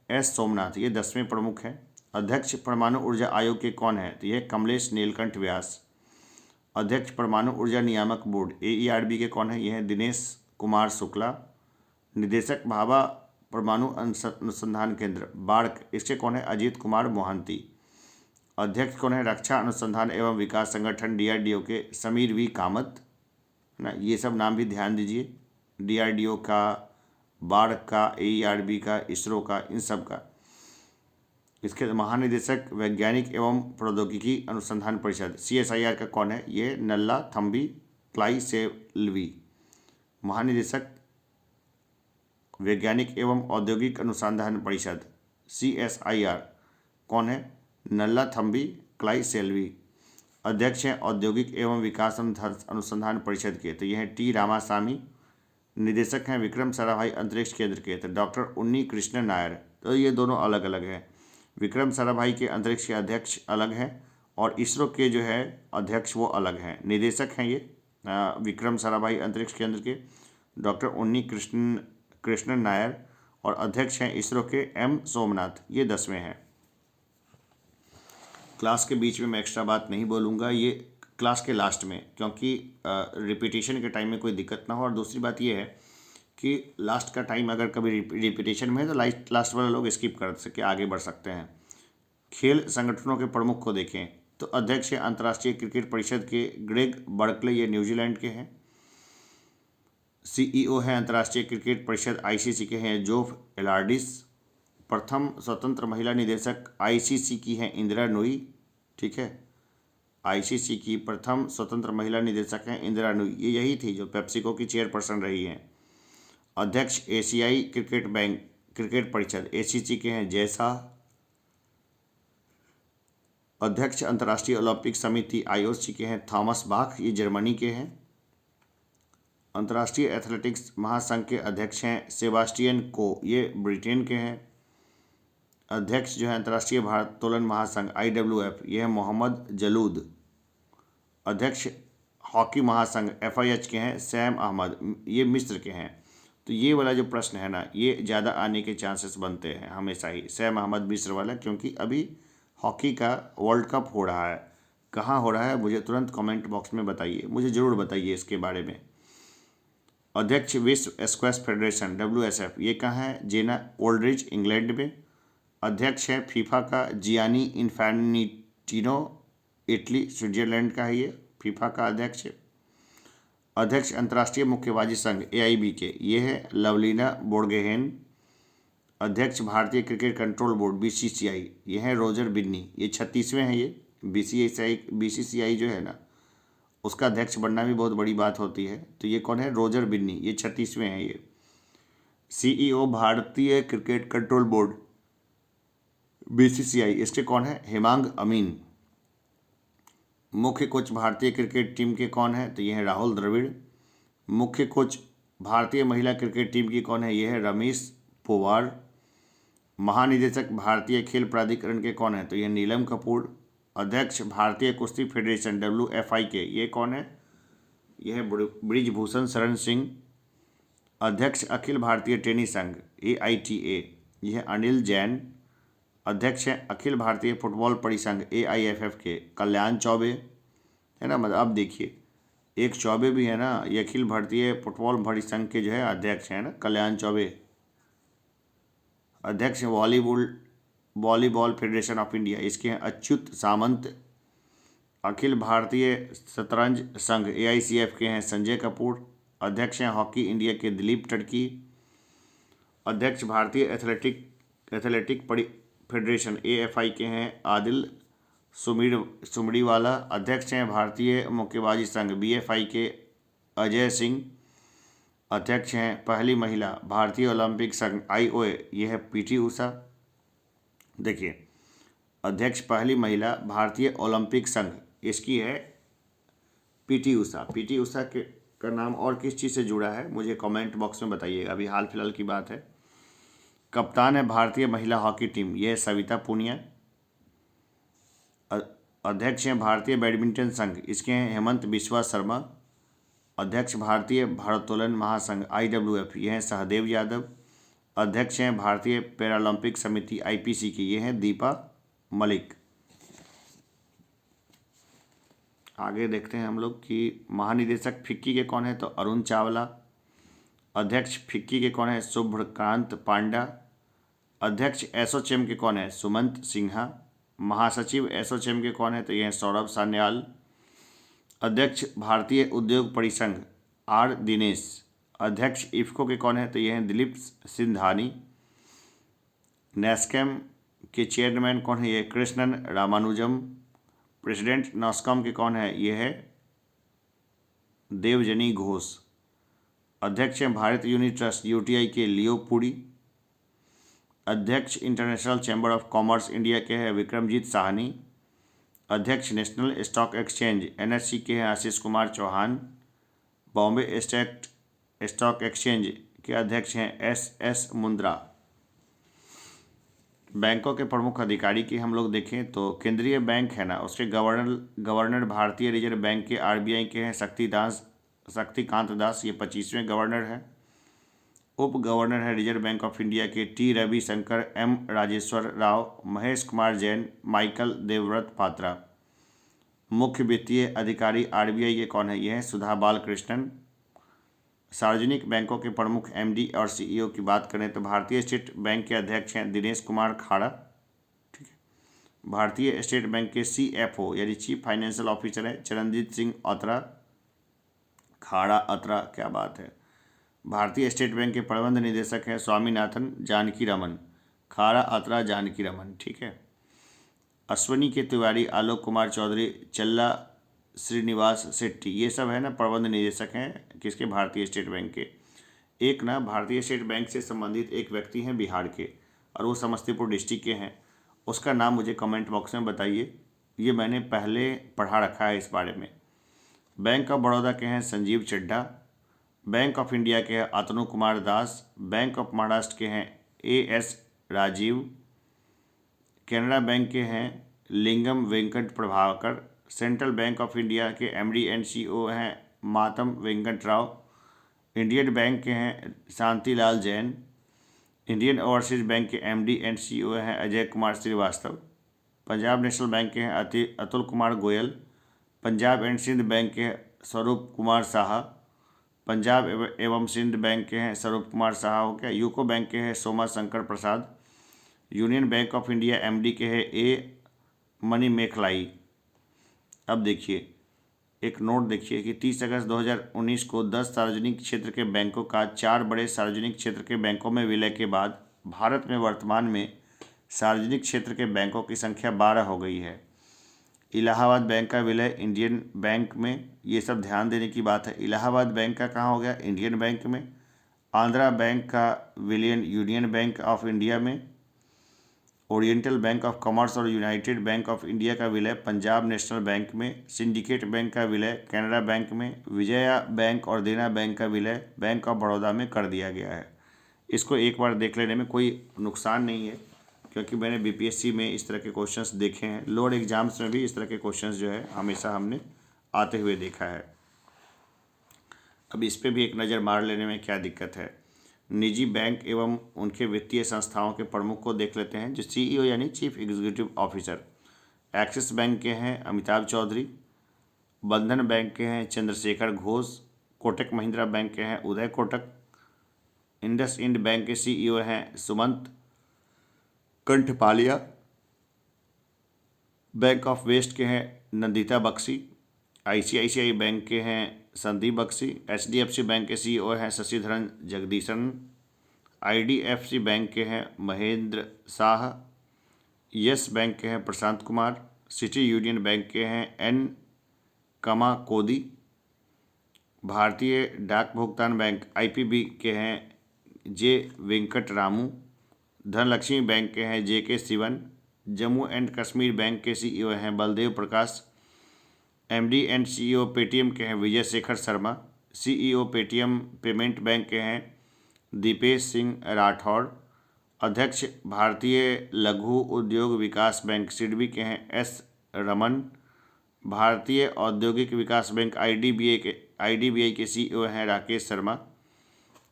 [SPEAKER 1] एस सोमनाथ, ये 10वें प्रमुख हैं। अध्यक्ष परमाणु ऊर्जा आयोग के कौन है, तो यह कमलेश नीलकंठ व्यास। अध्यक्ष परमाणु ऊर्जा नियामक बोर्ड एईआरबी के कौन है, यह है दिनेश कुमार शुक्ला। निदेशक भाभा परमाणु अनुसंधान केंद्र बार्क, इसके कौन है, अजीत कुमार मोहंती। अध्यक्ष कौन है, रक्षा अनुसंधान एवं विकास संगठन डीआरडीओ के समीर वी कामत ना। ये सब नाम भी ध्यान दीजिए, डीआरडीओ का, बार्क का, एईआरबी का, इसरो का, इन सब का। इसके महानिदेशक वैज्ञानिक एवं प्रौद्योगिकी अनुसंधान परिषद सीएसआईआर का कौन है, ये नल्ला थम्बी क्लाइसेल्वी। महानिदेशक वैज्ञानिक एवं औद्योगिक अनुसंधान परिषद सीएसआईआर कौन है, नल्ला थम्बी क्लाइसेल्वी। अध्यक्ष हैं औद्योगिक एवं विकास अनुसंधान परिषद के, तो यह है टी रामासामी। निदेशक हैं विक्रम साराभाई अंतरिक्ष केंद्र के, तो डॉक्टर उन्नी कृष्णन नायर। तो ये दोनों अलग अलग हैं। विक्रम साराभाई के अंतरिक्ष के अध्यक्ष अलग हैं और इसरो के जो है अध्यक्ष वो अलग हैं। निदेशक हैं ये विक्रम साराभाई अंतरिक्ष केंद्र के डॉक्टर उन्नी कृष्णन नायर और अध्यक्ष हैं इसरो के एम सोमनाथ। ये 10वें हैं। क्लास के बीच में मैं एक्स्ट्रा बात नहीं बोलूँगा, ये क्लास के लास्ट में, क्योंकि रिपीटेशन के टाइम में कोई दिक्कत ना हो। और दूसरी बात ये है कि लास्ट का टाइम अगर कभी रिपीटेशन में है तो लास्ट वाले लोग स्किप कर सके, आगे बढ़ सकते हैं। खेल संगठनों के प्रमुख को देखें तो अध्यक्ष है अंतर्राष्ट्रीय क्रिकेट परिषद के ग्रेग बर्कले, ये न्यूजीलैंड के हैं। सीईओ हैं अंतर्राष्ट्रीय क्रिकेट परिषद आईसीसी के हैं जोफ एलार्डिस। प्रथम स्वतंत्र महिला निदेशक आईसीसी की हैं इंदिरा नूई। ठीक है, आईसीसी की प्रथम स्वतंत्र महिला निदेशक हैं इंदिरा नूई। ये यही थी जो पेप्सिको की चेयरपर्सन रही हैं। अध्यक्ष एशियाई क्रिकेट परिषद एसीसी के हैं जयशाह। अध्यक्ष अंतर्राष्ट्रीय ओलंपिक समिति आईओसी के हैं थॉमस बाख, ये जर्मनी के हैं। अंतर्राष्ट्रीय एथलेटिक्स महासंघ के अध्यक्ष हैं सेबास्टियन को, ये ब्रिटेन के हैं। अध्यक्ष जो है अंतर्राष्ट्रीय भारोत्तोलन महासंघ आईडब्ल्यूएफ, ये है मोहम्मद जलूद। अध्यक्ष हॉकी महासंघ एफआईएच के हैं सैम अहमद, ये मिस्र के हैं। तो ये वाला जो प्रश्न है ना, ये ज़्यादा आने के चांसेस बनते हैं हमेशा ही, सैम अहमद मिस्र वाला, क्योंकि अभी हॉकी का वर्ल्ड कप हो रहा है। कहाँ हो रहा है मुझे तुरंत कमेंट बॉक्स में बताइए, मुझे ज़रूर बताइए इसके बारे में। अध्यक्ष विश्व स्क्वैश फेडरेशन WSF, ये कहाँ है, जेना ओल्ड्रिच इंग्लैंड में। अध्यक्ष है फीफा का जियानी इन्फैंटिनो, इटली स्विट्जरलैंड का है ये फीफा का अध्यक्ष है। अध्यक्ष अंतर्राष्ट्रीय मुक्केबाजी संघ AIB के, ये है लवलीना बोर्गेहेन। अध्यक्ष भारतीय क्रिकेट कंट्रोल बोर्ड BCCI, ये है रोजर बिन्नी, ये 36वें हैं। ये BCCI जो है ना, उसका अध्यक्ष बनना भी बहुत बड़ी बात होती है। तो ये कौन है, रोजर बिन्नी, ये 36वें हैं। ये CEO भारतीय क्रिकेट कंट्रोल बोर्ड BCCI, इसके कौन है, हेमांग अमीन। मुख्य कोच भारतीय क्रिकेट टीम के कौन है, तो ये है राहुल द्रविड़। मुख्य कोच भारतीय महिला क्रिकेट टीम की कौन है, ये है रमेश पोवार। महानिदेशक भारतीय खेल प्राधिकरण के कौन है, तो ये नीलम कपूर। अध्यक्ष भारतीय कुश्ती फेडरेशन WFI के, ये कौन है, यह है ब्रिजभूषण शरण सिंह। अध्यक्ष अखिल भारतीय टेनिस संघ AITA, यह अनिल जैन। अध्यक्ष हैं अखिल भारतीय फुटबॉल परिसंघ AIFF के कल्याण चौबे, है ना। मतलब अब देखिए, एक चौबे भी है ना, ये अखिल भारतीय फुटबॉल परिसंघ के जो है अध्यक्ष हैं ना, कल्याण चौबे। अध्यक्ष वॉलीबॉल फेडरेशन ऑफ इंडिया, इसके हैं अच्युत सामंत। अखिल भारतीय शतरंज संघ AICF के हैं संजय कपूर। अध्यक्ष हैं हॉकी इंडिया के दिलीप टड़की। अध्यक्ष भारतीय एथलेटिक फेडरेशन AFI के हैं आदिल सुमड़ीवाला। अध्यक्ष हैं भारतीय मुक्केबाजी संघ BFI के अजय सिंह। अध्यक्ष हैं पहली महिला भारतीय ओलंपिक संघ IOA, यह है PT उषा। देखिए, अध्यक्ष पहली महिला भारतीय ओलंपिक संघ, इसकी है PT उषा। PT उषा के का नाम और किस चीज़ से जुड़ा है मुझे कमेंट बॉक्स में बताइएगा, अभी हाल फिलहाल की बात है। कप्तान है भारतीय महिला हॉकी टीम, यह है सविता पूनिया। अध्यक्ष हैं भारतीय बैडमिंटन संघ, इसके हैं हेमंत बिस्वा शर्मा। अध्यक्ष भारतीय भारोत्तोलन महासंघ IWF, यह हैं सहदेव यादव। अध्यक्ष हैं भारतीय पैरालंपिक समिति IPC की, ये हैं दीपा मलिक। आगे देखते हैं हम लोग कि महानिदेशक फिक्की के कौन है, तो अरुण चावला। अध्यक्ष फिक्की के कौन है, शुभ्रकांत पांडा। अध्यक्ष एसोचैम के कौन है, सुमंत सिन्हा। महासचिव एसोचैम के कौन है, तो ये हैं सौरभ सान्याल। अध्यक्ष भारतीय उद्योग परिसंघ R दिनेश। अध्यक्ष इफ्को के कौन है, तो ये हैं दिलीप सिंधानी। नैस्कैम के चेयरमैन कौन है, ये कृष्णन रामानुजम। प्रेसिडेंट नॉस्कॉम के कौन है, ये है देवजनी घोष। अध्यक्ष हैं भारत यूनिट ट्रस्ट UTI के लियो पुरी। अध्यक्ष international chamber of commerce India के हैं विक्रमजीत साहनी। अध्यक्ष नेशनल स्टॉक एक्सचेंज NSE के हैं आशीष कुमार चौहान। बॉम्बे स्टॉक एक्सचेंज के अध्यक्ष हैं SS मुंद्रा। बैंकों के प्रमुख अधिकारी की हम लोग देखें तो केंद्रीय बैंक है ना, उसके गवर्नर भारतीय रिजर्व बैंक के RBI के हैं शक्तिकांत दास, ये 25वें गवर्नर हैं। उप गवर्नर है रिजर्व बैंक ऑफ इंडिया के T Ravishankar, M Rajeshwar Rao, Mahesh Kumar Jain, Michael Devvrat Patra. मुख्य वित्तीय अधिकारी RBI के कौन है, ये हैं सुधा बालकृष्णन। सार्वजनिक बैंकों के प्रमुख MD और CEO की बात करें तो भारतीय स्टेट बैंक के अध्यक्ष हैं दिनेश कुमार खाड़ा, ठीक है। भारतीय स्टेट बैंक के CFO यानी चीफ फाइनेंशियल ऑफिसर है चरणजीत सिंह अतरा। खाड़ा अतरा, क्या बात है। भारतीय स्टेट बैंक के प्रबंध निदेशक हैं स्वामीनाथन जानकी रमन। खाड़ा अतरा जानकी रमन, ठीक है। अश्वनी के तिवारी, आलोक कुमार चौधरी, चल्ला श्रीनिवास शेट्टी, ये सब है ना प्रबंध निदेशक हैं किसके, भारतीय स्टेट बैंक के। एक ना भारतीय स्टेट बैंक से संबंधित एक व्यक्ति हैं बिहार के और वो समस्तीपुर डिस्ट्रिक्ट के हैं, उसका नाम मुझे कमेंट बॉक्स में बताइए, ये मैंने पहले पढ़ा रखा है इस बारे में। बैंक ऑफ बड़ौदा के हैं Sanjiv Chadha. Bank of India के हैं अतनु कुमार दास। बैंक ऑफ महाराष्ट्र के हैं AS राजीव। कैनरा बैंक के हैं Lingam Venkat Prabhakar. Central bank of India के MD एंड CEO हैं मातम वेंकट राव। इंडियन बैंक के हैं Shantilal Jain. Indian overseas bank के MD एंड CEO हैं अजय कुमार श्रीवास्तव। पंजाब नेशनल बैंक के हैं अतुल कुमार गोयल। पंजाब एंड सिंध बैंक के स्वरूप कुमार साहा। पंजाब एवं सिंध बैंक के हैं स्वरूप कुमार साहा हो गया। यूको बैंक के हैं Soma Shankar Prasad. Union bank of India MD के हैं A मनी मेखलाई। अब देखिए एक नोट देखिए कि 30 अगस्त 2019 को 10 सार्वजनिक क्षेत्र के बैंकों का 4 बड़े सार्वजनिक क्षेत्र के बैंकों में विलय के बाद भारत में वर्तमान में सार्वजनिक क्षेत्र के बैंकों की संख्या 12 हो गई है। इलाहाबाद बैंक का विलय इंडियन बैंक में, ये सब ध्यान देने की बात है। इलाहाबाद बैंक का कहाँ हो गया, इंडियन बैंक में। आंध्रा बैंक का विलय यूनियन बैंक ऑफ इंडिया में। ओरिएंटल बैंक ऑफ कॉमर्स और यूनाइटेड बैंक ऑफ इंडिया का विलय पंजाब नेशनल बैंक में। सिंडिकेट बैंक का विलय कैनरा बैंक में। विजया बैंक और देना बैंक का विलय बैंक ऑफ बड़ौदा में कर दिया गया है। इसको एक बार देख लेने में कोई नुकसान नहीं है, क्योंकि मैंने BPSC में इस तरह के क्वेश्चंस देखे हैं, लोअर एग्जाम्स में भी इस तरह के क्वेश्चंस जो है हमेशा हमने आते हुए देखा है। अब इस पे भी एक नज़र मार लेने में क्या दिक्कत है। निजी बैंक एवं उनके वित्तीय संस्थाओं के प्रमुख को देख लेते हैं, जो सीईओ यानी chief executive officer. Axis bank के हैं अमिताभ चौधरी, बंधन बैंक के हैं चंद्रशेखर घोष, कोटक महिंद्रा बैंक के हैं Uday Kotak, Indus end bank के सीईओ हैं सुमंत कंठपालिया, बैंक ऑफ वेस्ट के हैं नंदिता बख्शी, आईसीआईसीआई बैंक के हैं संदीप बख्शी, एचडीएफसी बैंक के सीईओ हैं शशिधरन जगदीशन, आईडीएफसी बैंक के हैं महेंद्र शाह, यस बैंक के हैं Prashant Kumar, city union bank के हैं एन कमा कोदी, भारतीय डाक भुगतान बैंक आईपीबी के हैं जे वेंकट रामू, धनलक्ष्मी बैंक के हैं J K Sivan, Jammu and Kashmir bank के सीईओ हैं Baldev Prakash, MD and CEO Paytm के हैं Vijay Shekhar Sharma, CEO Paytm payment bank के हैं दीपेश सिंह राठौड़, अध्यक्ष भारतीय लघु उद्योग विकास बैंक सिडबी के हैं एस रमन, भारतीय औद्योगिक विकास बैंक आईडीबीआई के सीईओ हैं राकेश शर्मा,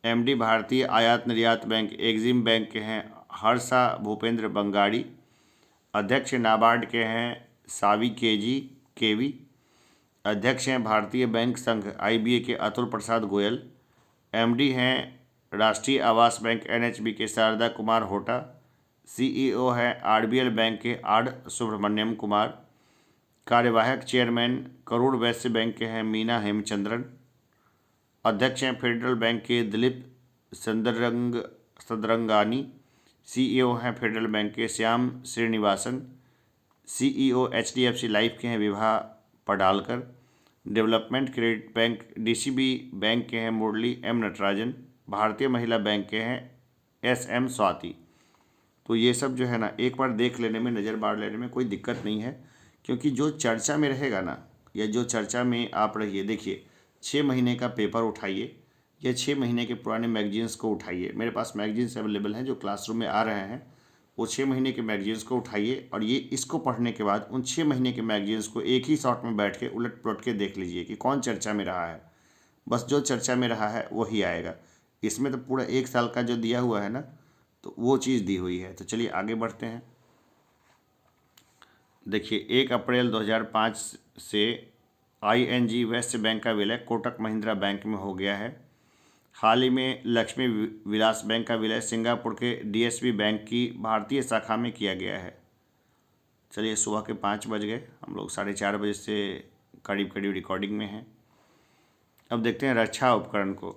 [SPEAKER 1] एमडी भारतीय आयात निर्यात बैंक एग्जिम बैंक के हैं हर्षा भूपेंद्र बंगाड़ी, अध्यक्ष नाबार्ड के हैं सावी केवी, अध्यक्ष हैं भारतीय बैंक संघ आईबीए के अतुल प्रसाद गोयल, एमडी हैं राष्ट्रीय आवास बैंक एनएचबी के शारदा कुमार होटा, सीईओ हैं आरबीएल बैंक के आर सुब्रमण्यम कुमार, कार्यवाहक चेयरमैन करूड़ वैश्य बैंक के हैं मीना हेमचंद्रन, अध्यक्ष हैं फेडरल बैंक के दिलीप सदरंगानी, सीईओ हैं फेडरल बैंक के Shyam Srinivasan, CEO HDFC life के हैं Vibha Padalkar, development credit bank DCB bank के हैं मुरली एम नटराजन, भारतीय महिला बैंक के हैं एसएम स्वाति। तो ये सब जो है ना एक बार देख लेने में, नज़र मार लेने में कोई दिक्कत नहीं है, क्योंकि जो चर्चा में रहेगा ना, या जो चर्चा में आप रहिए, देखिए 6 महीने का पेपर उठाइए या 6 महीने के पुराने मैगजीन्स को उठाइए। मेरे पास मैगजीन्स अवेलेबल हैं जो क्लासरूम में आ रहे हैं, वो 6 महीने के मैगजीन्स को उठाइए और ये इसको पढ़ने के बाद उन 6 महीने के मैगजीन्स को एक ही शॉट में बैठ के उलट पुलट के देख लीजिए कि कौन चर्चा में रहा है। बस जो चर्चा में रहा है वही आएगा। इसमें तो पूरा 1 साल का जो दिया हुआ है ना, तो वो चीज़ दी हुई है। तो चलिए आगे बढ़ते हैं। देखिए 1 अप्रैल 2005 से आईएनजी वेस्ट बैंक का विलय कोटक महिंद्रा बैंक में हो गया है। हाल ही में लक्ष्मी विलास बैंक का विलय सिंगापुर के डीएसबी बैंक की भारतीय शाखा में किया गया है। चलिए सुबह के 5 बज गए, हम लोग 4:30 बजे से करीब करीब रिकॉर्डिंग में हैं। अब देखते हैं रक्षा उपकरण को।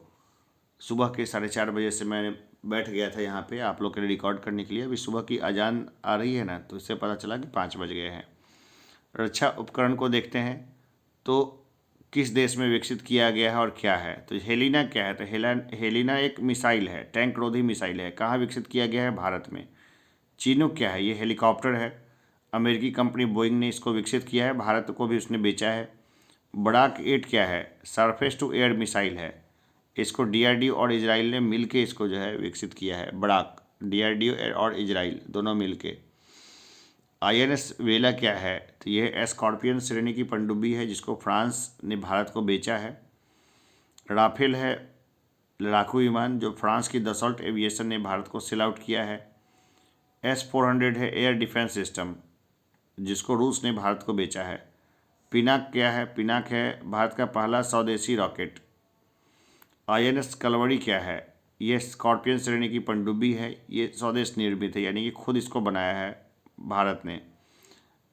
[SPEAKER 1] सुबह के 4:30 बजे से मैं बैठ गया था यहाँ पे आप लोग के लिए रिकॉर्ड करने के लिए। अभी सुबह की अजान आ रही है ना, तो इससे पता चला कि 5 बज गए हैं। रक्षा उपकरण को देखते हैं तो किस देश में विकसित किया गया है और क्या है। तो हेलिना क्या है, तो हेलिना एक मिसाइल है, टैंक रोधी मिसाइल है। कहाँ विकसित किया गया है, भारत में। चीनूक क्या है, ये हेलीकॉप्टर है, अमेरिकी कंपनी बोइंग ने इसको विकसित किया है, भारत को भी उसने बेचा है। बड़ाक 8 क्या है, सरफेस टू एयर मिसाइल है, इसको डीआरडीओ और इजराइल ने मिल के इसको जो है विकसित किया है। बड़ाक, डीआरडीओ और इजराइल दोनों मिल के। आईएनएस वेला क्या है, तो यह स्कॉर्पियन श्रेणी की पनडुब्बी है जिसको फ्रांस ने भारत को बेचा है। राफेल है लड़ाकू विमान जो फ्रांस की दसॉल्ट एविएशन ने भारत को सेल आउट किया है। S-400 है एयर डिफेंस सिस्टम जिसको रूस ने भारत को बेचा है। पिनाक क्या है, पिनाक है भारत का पहला स्वदेशी रॉकेट। आईएनएस कलवरी क्या है, ये स्कॉर्पियन श्रेणी की पनडुब्बी है, ये स्वदेश निर्मित है, यानी कि खुद इसको बनाया है भारत ने।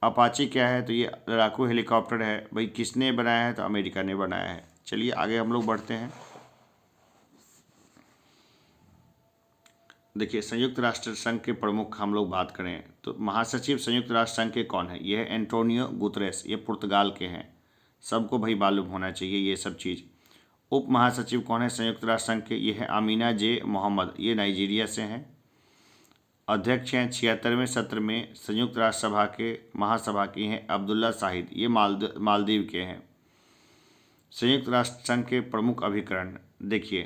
[SPEAKER 1] अपाची क्या है, तो ये लड़ाकू हेलीकॉप्टर है। भाई किसने बनाया है, तो अमेरिका ने बनाया है। चलिए आगे हम लोग बढ़ते हैं। देखिए संयुक्त राष्ट्र संघ के प्रमुख हम लोग बात करें तो महासचिव संयुक्त राष्ट्र संघ के कौन है, यह है एंटोनियो गुतरेस, ये पुर्तगाल के हैं। सबको भाई मालूम होना चाहिए ये सब चीज़। उप महासचिव कौन है संयुक्त राष्ट्र संघ के, ये है आमीना जे मोहम्मद, ये नाइजीरिया से हैं। अध्यक्ष हैं 76वें सत्र में संयुक्त राष्ट्र सभा के महासभा की हैं अब्दुल्ला शाहिद, ये मालदीव के हैं। संयुक्त राष्ट्र संघ के प्रमुख अभिकरण देखिए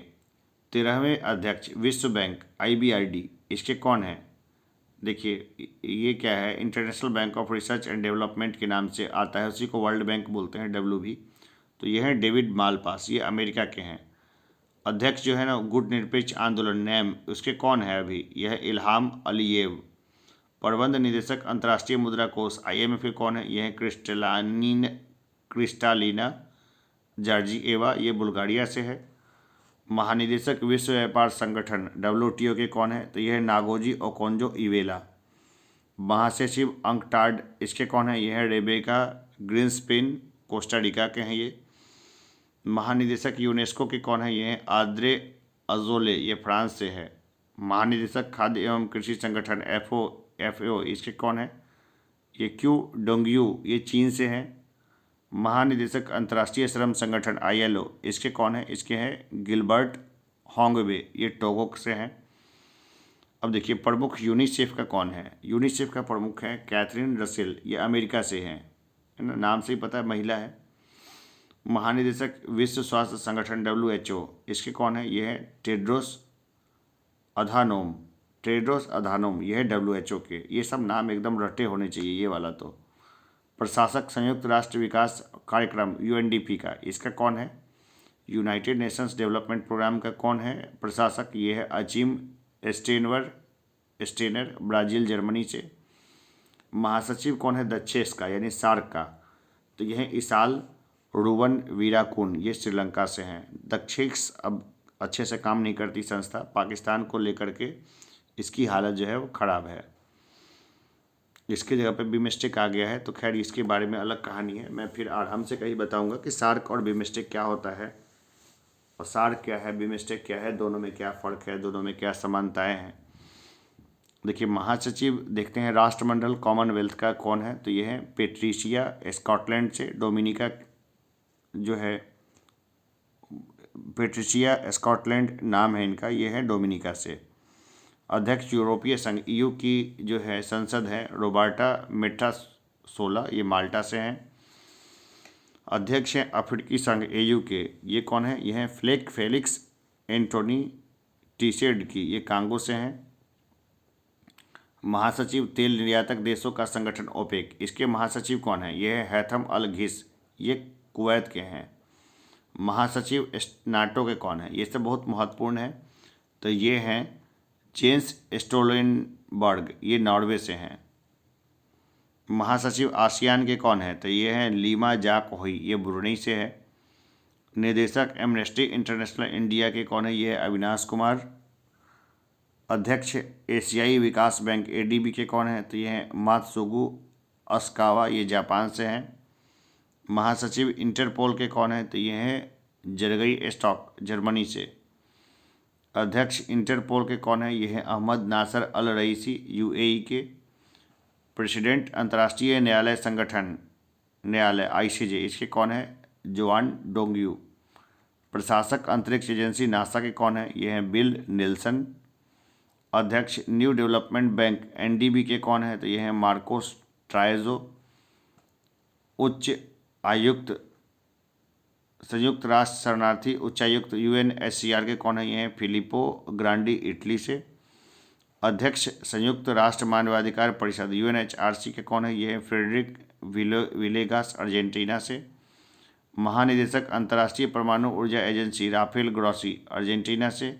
[SPEAKER 1] 13वें अध्यक्ष विश्व बैंक IBRD, इसके कौन हैं, देखिए ये क्या है, international bank of research and development के नाम से आता है, उसी को वर्ल्ड बैंक बोलते हैं WB। तो ये हैं डेविड मालपास, ये अमेरिका के हैं। अध्यक्ष जो है ना गुट निरपेक्ष आंदोलन नैम, उसके कौन है अभी, यह इल्हाम अलीयेव। प्रबंध निदेशक अंतर्राष्ट्रीय मुद्रा कोष IMF के कौन है, यह है क्रिस्टालिना जॉर्जिएवा, ये बुल्गारिया से है। महानिदेशक विश्व व्यापार संगठन WTO के कौन है, तो यह है नागोजी ओकोंजो इवेला। महासचिव अंकटाड, इसके कौन है, यह है रेबेका ग्रीन्सपेन, कोस्टारिका के हैं ये। महानिदेशक यूनेस्को के कौन है, ये है आद्रे अजोले, ये फ्रांस से है। महानिदेशक खाद्य एवं कृषि संगठन FAO, इसके कौन है, ये क्यू डोंगयू, ये चीन से है। महानिदेशक अंतर्राष्ट्रीय श्रम संगठन ILO, इसके कौन है, इसके हैं गिलबर्ट होंगवे, ये टोगो से हैं। अब देखिए प्रमुख यूनिसेफ का कौन है, यूनिसेफ का प्रमुख है कैथरीन रसेल, ये अमेरिका से है ना, नाम से ही पता है, महिला है। महानिदेशक विश्व स्वास्थ्य संगठन WHO, इसके कौन है, ये है टेड्रोस अधानोम, ये है WHO के। ये सब नाम एकदम रटे होने चाहिए, ये वाला तो। प्रशासक संयुक्त राष्ट्र विकास कार्यक्रम UNDP का, इसका कौन है, यूनाइटेड नेशंस डेवलपमेंट प्रोग्राम का कौन है प्रशासक, ये है अचीम स्टेनर, ब्राज़ील जर्मनी से। महासचिव कौन है दक्षेस का, यानी सार्क का, तो यह है इसाल रुवन वीराकुन, ये श्रीलंका से हैं। दक्षेस अब अच्छे से काम नहीं करती संस्था, पाकिस्तान को लेकर के इसकी हालत जो है वो ख़राब है। इसकी जगह पे बिमस्टेक आ गया है, तो खैर इसके बारे में अलग कहानी है, मैं फिर आराम से कहीं बताऊंगा कि सार्क और बिमस्टेक क्या होता है, और सार्क क्या है, बिमस्टेक क्या है, दोनों में क्या फ़र्क है, दोनों में क्या समानताएं हैं। देखिए महासचिव देखते हैं राष्ट्रमंडल कॉमनवेल्थ का कौन है, तो ये है पेट्रिशिया स्कॉटलैंड से। डोमिनिका जो है पेट्रिशिया स्कॉटलैंड नाम है इनका, ये है डोमिनिका से। अध्यक्ष यूरोपीय संघ EU की जो है संसद है रोबर्टा मेट्रासोला, ये माल्टा से हैं। अध्यक्ष हैं अफ्रीकी संघ AU के, ये कौन है, ये हैं फेलिक्स एंटोनी टीसेड की, ये कांगो से हैं। महासचिव तेल निर्यातक देशों का संगठन OPEC, इसके महासचिव कौन है, ये है हैथम अल घिस, ये कुवैत के हैं। महासचिव नाटो के कौन है, ये सब बहुत महत्वपूर्ण है, तो ये हैं जेंस स्टोलनबर्ग, ये नॉर्वे से हैं। महासचिव आसियान के कौन है, तो ये हैं लीमा जाक होई, ये ब्रुनेई से है। निदेशक एमनेस्टी इंटरनेशनल इंडिया के कौन है, ये है अविनाश कुमार। अध्यक्ष एशियाई विकास बैंक ADB के कौन है, तो ये हैं मात्सुगु अस्कावा, ये जापान से हैं। महासचिव इंटरपोल के कौन है, तो ये हैं जर्गई स्टॉक, जर्मनी से। अध्यक्ष इंटरपोल के कौन है, ये है अहमद नासर अल रईसी, UAE के। प्रेसिडेंट अंतर्राष्ट्रीय न्यायालय संगठन ICJ, इसके कौन है, जोआन डोंगयू। प्रशासक अंतरिक्ष एजेंसी नासा के कौन है, ये हैं बिल नेल्सन। अध्यक्ष न्यू डेवलपमेंट बैंक NDB के कौन है, तो ये हैं मार्कोस ट्रायजो। उच्च आयुक्त संयुक्त राष्ट्र शरणार्थी उच्चायुक्त UNHCR के कौन है, ये हैं फिलिपो ग्रांडी, इटली से। अध्यक्ष संयुक्त राष्ट्र मानवाधिकार परिषद UNHRC के कौन है, ये हैं फ्रेडरिक विलेगास, अर्जेंटीना से। महानिदेशक अंतर्राष्ट्रीय परमाणु ऊर्जा एजेंसी राफेल ग्रॉसी, अर्जेंटीना से।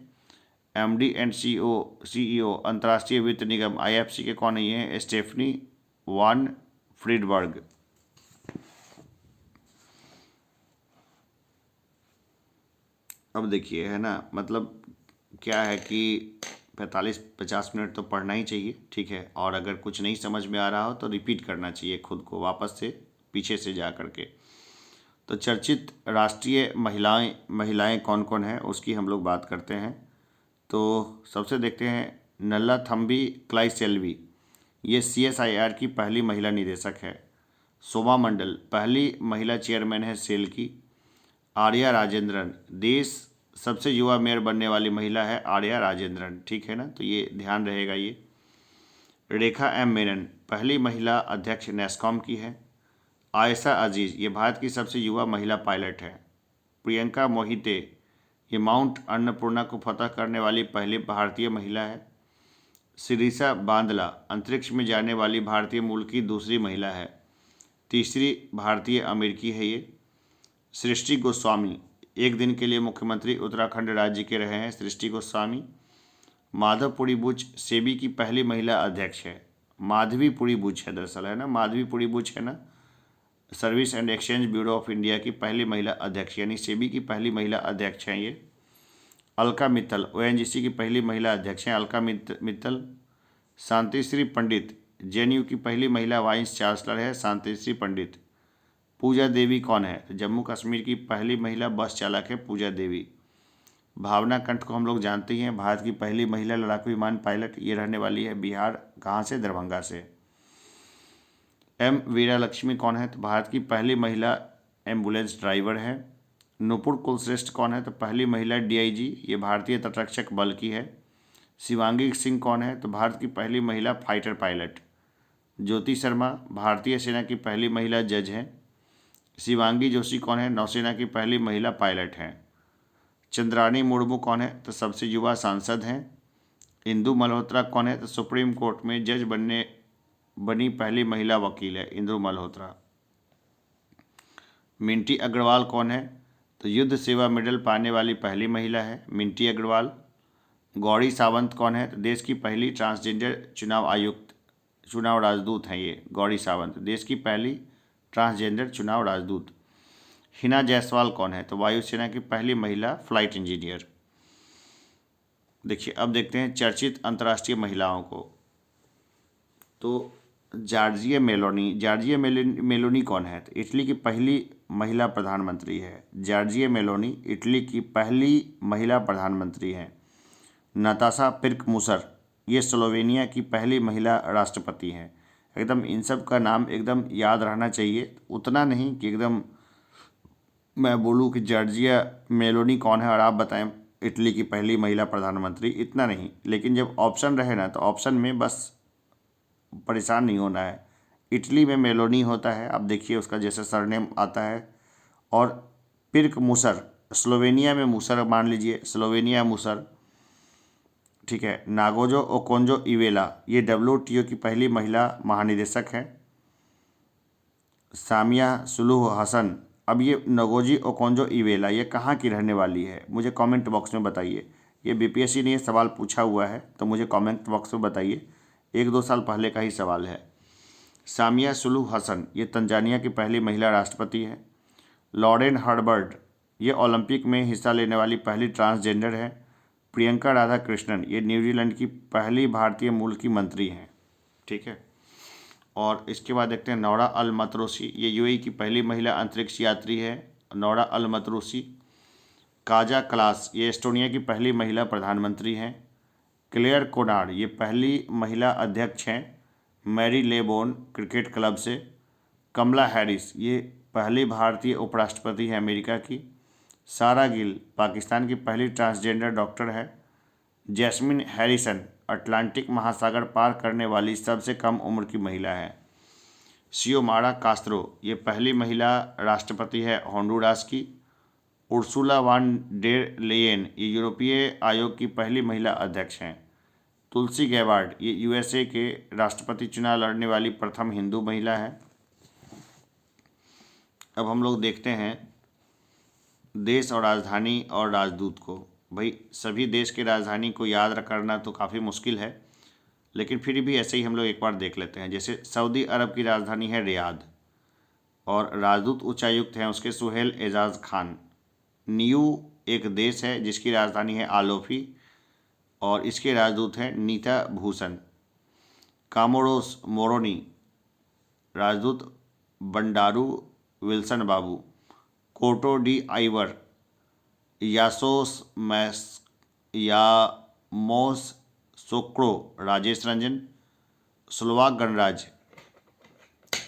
[SPEAKER 1] MD एंड CEO अंतर्राष्ट्रीय वित्त निगम IFC के कौन है, ये हैं स्टेफनी वान फ्रीडबर्ग। अब देखिए है ना, मतलब क्या है कि 45-50 मिनट तो पढ़ना ही चाहिए, ठीक है, और अगर कुछ नहीं समझ में आ रहा हो तो रिपीट करना चाहिए खुद को, वापस से पीछे से जा करके। तो चर्चित राष्ट्रीय महिलाएं कौन कौन हैं उसकी हम लोग बात करते हैं। तो सबसे देखते हैं नल्लाथम्बी क्लाइसेल्वी, ये CSIR की पहली महिला निदेशक है। सोमा मंडल पहली महिला चेयरमैन है सेल की। आर्या राजेंद्रन, देश सबसे युवा मेयर बनने वाली महिला है आर्या राजेंद्रन, ठीक है ना, तो ये ध्यान रहेगा ये। रेखा M मेनन पहली महिला अध्यक्ष NASSCOM की है। आयशा अजीज़, ये भारत की सबसे युवा महिला पायलट है। प्रियंका मोहिते, ये माउंट अन्नपूर्णा को फतह करने वाली पहली भारतीय महिला है। सिरिसा बांदला अंतरिक्ष में जाने वाली भारतीय मूल की दूसरी महिला है, तीसरी भारतीय अमेरिकी है ये। सृष्टि गोस्वामी एक दिन के लिए मुख्यमंत्री उत्तराखंड राज्य के रहे हैं सृष्टि गोस्वामी। माधवपुरी बुच सेबी की पहली महिला अध्यक्ष है। माधवीपुरी बुच है दरअसल, है ना, माधवीपुरी बुच है ना, service and exchange bureau of India की पहली महिला अध्यक्ष, यानी सेबी की पहली महिला अध्यक्ष हैं ये। अलका मित्तल ओएनजीसी की पहली महिला अध्यक्ष हैं, अलका मित्तल। शांतिश्री पंडित जेएनयू की पहली महिला वाइस चांसलर है, शांतिश्री पंडित। पूजा देवी कौन है? तो जम्मू कश्मीर की पहली महिला बस चालक है पूजा देवी। भावना कंठ को हम लोग जानते ही हैं, भारत की पहली महिला लड़ाकू विमान पायलट, ये रहने वाली है बिहार, कहाँ से? दरभंगा से। एम वीरा लक्ष्मी कौन है? तो भारत की पहली महिला एम्बुलेंस ड्राइवर है। नुपुर कुलश्रेष्ठ कौन है? तो पहली महिला डीआईजी, ये भारतीय तटरक्षक बल की है। शिवांगी सिंह कौन है? तो भारत की पहली महिला फाइटर पायलट। ज्योति शर्मा भारतीय सेना की पहली महिला जज हैं। शिवांगी जोशी कौन है? नौसेना की पहली महिला पायलट हैं। चंद्रानी मुर्मू कौन है? तो सबसे युवा सांसद हैं। इंदु मल्होत्रा कौन है? तो सुप्रीम कोर्ट में जज बनी पहली महिला वकील है इंदु मल्होत्रा। मिंटी अग्रवाल कौन है? तो युद्ध सेवा मेडल पाने वाली पहली महिला है मिंटी अग्रवाल। गौरी सावंत कौन है? तो देश की पहली ट्रांसजेंडर चुनाव राजदूत हैं ये गौरी सावंत, देश की पहली ट्रांसजेंडर चुनाव राजदूत। हिना जायसवाल कौन है? तो वायुसेना की पहली महिला फ्लाइट इंजीनियर। देखिए अब देखते हैं चर्चित अंतर्राष्ट्रीय महिलाओं को। तो जॉर्जिया मेलोनी कौन है? तो इटली की पहली महिला प्रधानमंत्री है। जॉर्जिया मेलोनी इटली की पहली महिला प्रधानमंत्री हैं। नताशा पिर्क मुसर, ये स्लोवेनिया की पहली महिला राष्ट्रपति हैं। एकदम इन सब का नाम एकदम याद रहना चाहिए, उतना नहीं कि एकदम मैं बोलूँ कि जॉर्जिया मेलोनी कौन है और आप बताएं इटली की पहली महिला प्रधानमंत्री, इतना नहीं। लेकिन जब ऑप्शन रहे ना तो ऑप्शन में बस परेशान नहीं होना है। इटली में मेलोनी होता है, आप देखिए उसका जैसे सरनेम आता है। और पिर्क मुसर स्लोवेनिया में मुसर मान लीजिए, स्लोवेनिया मुसर, ठीक है। नागोजो ओकोंजो इवेला, ये WTO की पहली महिला महानिदेशक हैं। सामिया सुलूह हसन, अब ये नगोजी ओकोंजो इवेला ये कहाँ की रहने वाली है? मुझे कमेंट बॉक्स में बताइए। ये BPSC ने ये सवाल पूछा हुआ है तो मुझे कमेंट बॉक्स में बताइए, 1-2 साल पहले का ही सवाल है। सामिया सुलूह हसन ये तंजानिया की पहली महिला राष्ट्रपति है। लॉरेन हर्बर्ट ये ओलंपिक में हिस्सा लेने वाली पहली ट्रांसजेंडर है। प्रियंका राधा कृष्णन ये न्यूजीलैंड की पहली भारतीय मूल की मंत्री हैं, ठीक है। और इसके बाद देखते हैं नौरा अल मतरूसी, ये UAE की पहली महिला अंतरिक्ष यात्री है नौरा अल मतरूसी। काजा क्लास ये एस्टोनिया की पहली महिला प्रधानमंत्री हैं। क्लेयर कोनार्ड ये पहली महिला अध्यक्ष हैं मैरी लेबोन क्रिकेट क्लब से। कमला हैरिस ये पहली भारतीय उपराष्ट्रपति है अमेरिका की। सारा गिल पाकिस्तान की पहली ट्रांसजेंडर डॉक्टर है। जैस्मिन हैरिसन अटलांटिक महासागर पार करने वाली सबसे कम उम्र की महिला है। सियोमारा कास्त्रो ये पहली महिला राष्ट्रपति है होंडुरास की। उर्सुला वान डेर लेयेन ये यूरोपीय आयोग की पहली महिला अध्यक्ष हैं। तुलसी गैबार्ड ये USA के राष्ट्रपति चुनाव लड़ने वाली प्रथम हिंदू महिला है। अब हम लोग देखते हैं देश और राजधानी और राजदूत को। भाई सभी देश की राजधानी को याद करना तो काफ़ी मुश्किल है, लेकिन फिर भी ऐसे ही हम लोग एक बार देख लेते हैं। जैसे सऊदी अरब की राजधानी है रियाद और राजदूत उच्चायुक्त हैं उसके सुहेल एजाज खान। न्यू एक देश है जिसकी राजधानी है आलोफी और इसके राजदूत हैं नीता भूषण। कामोरोस मोरोनी राजदूत Bandaru Wilson Babu. Cote d'Ivoire Yamoussoukro Rajesh Ranjan. Slovak गणराज्य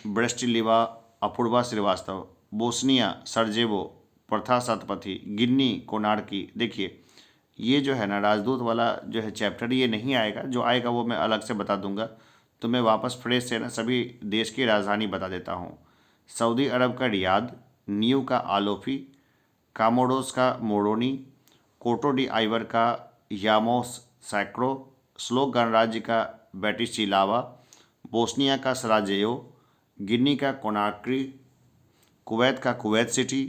[SPEAKER 1] Bratislava Apoorva Srivastava. Bosnia Sarajevo Pratha Satapathy. गिन्नी कोनार्की। देखिए ये जो है ना राजदूत वाला जो है चैप्टर ये नहीं आएगा, जो आएगा वो मैं अलग से बता दूंगा। तो मैं वापस फ्रेश से ना सभी देश की राजधानी बता देता हूँ। सऊदी अरब का रियाद, न्यू का आलोफी, कामोडोस का मोरोनी, कोटो डी आइवर का यामोस सैक्रो, स्लोक गणराज्य का बैटिस्लावा, बोस्निया का सराजेयो, गिनी का कोनाक्री, कुवैत का कुवैत सिटी,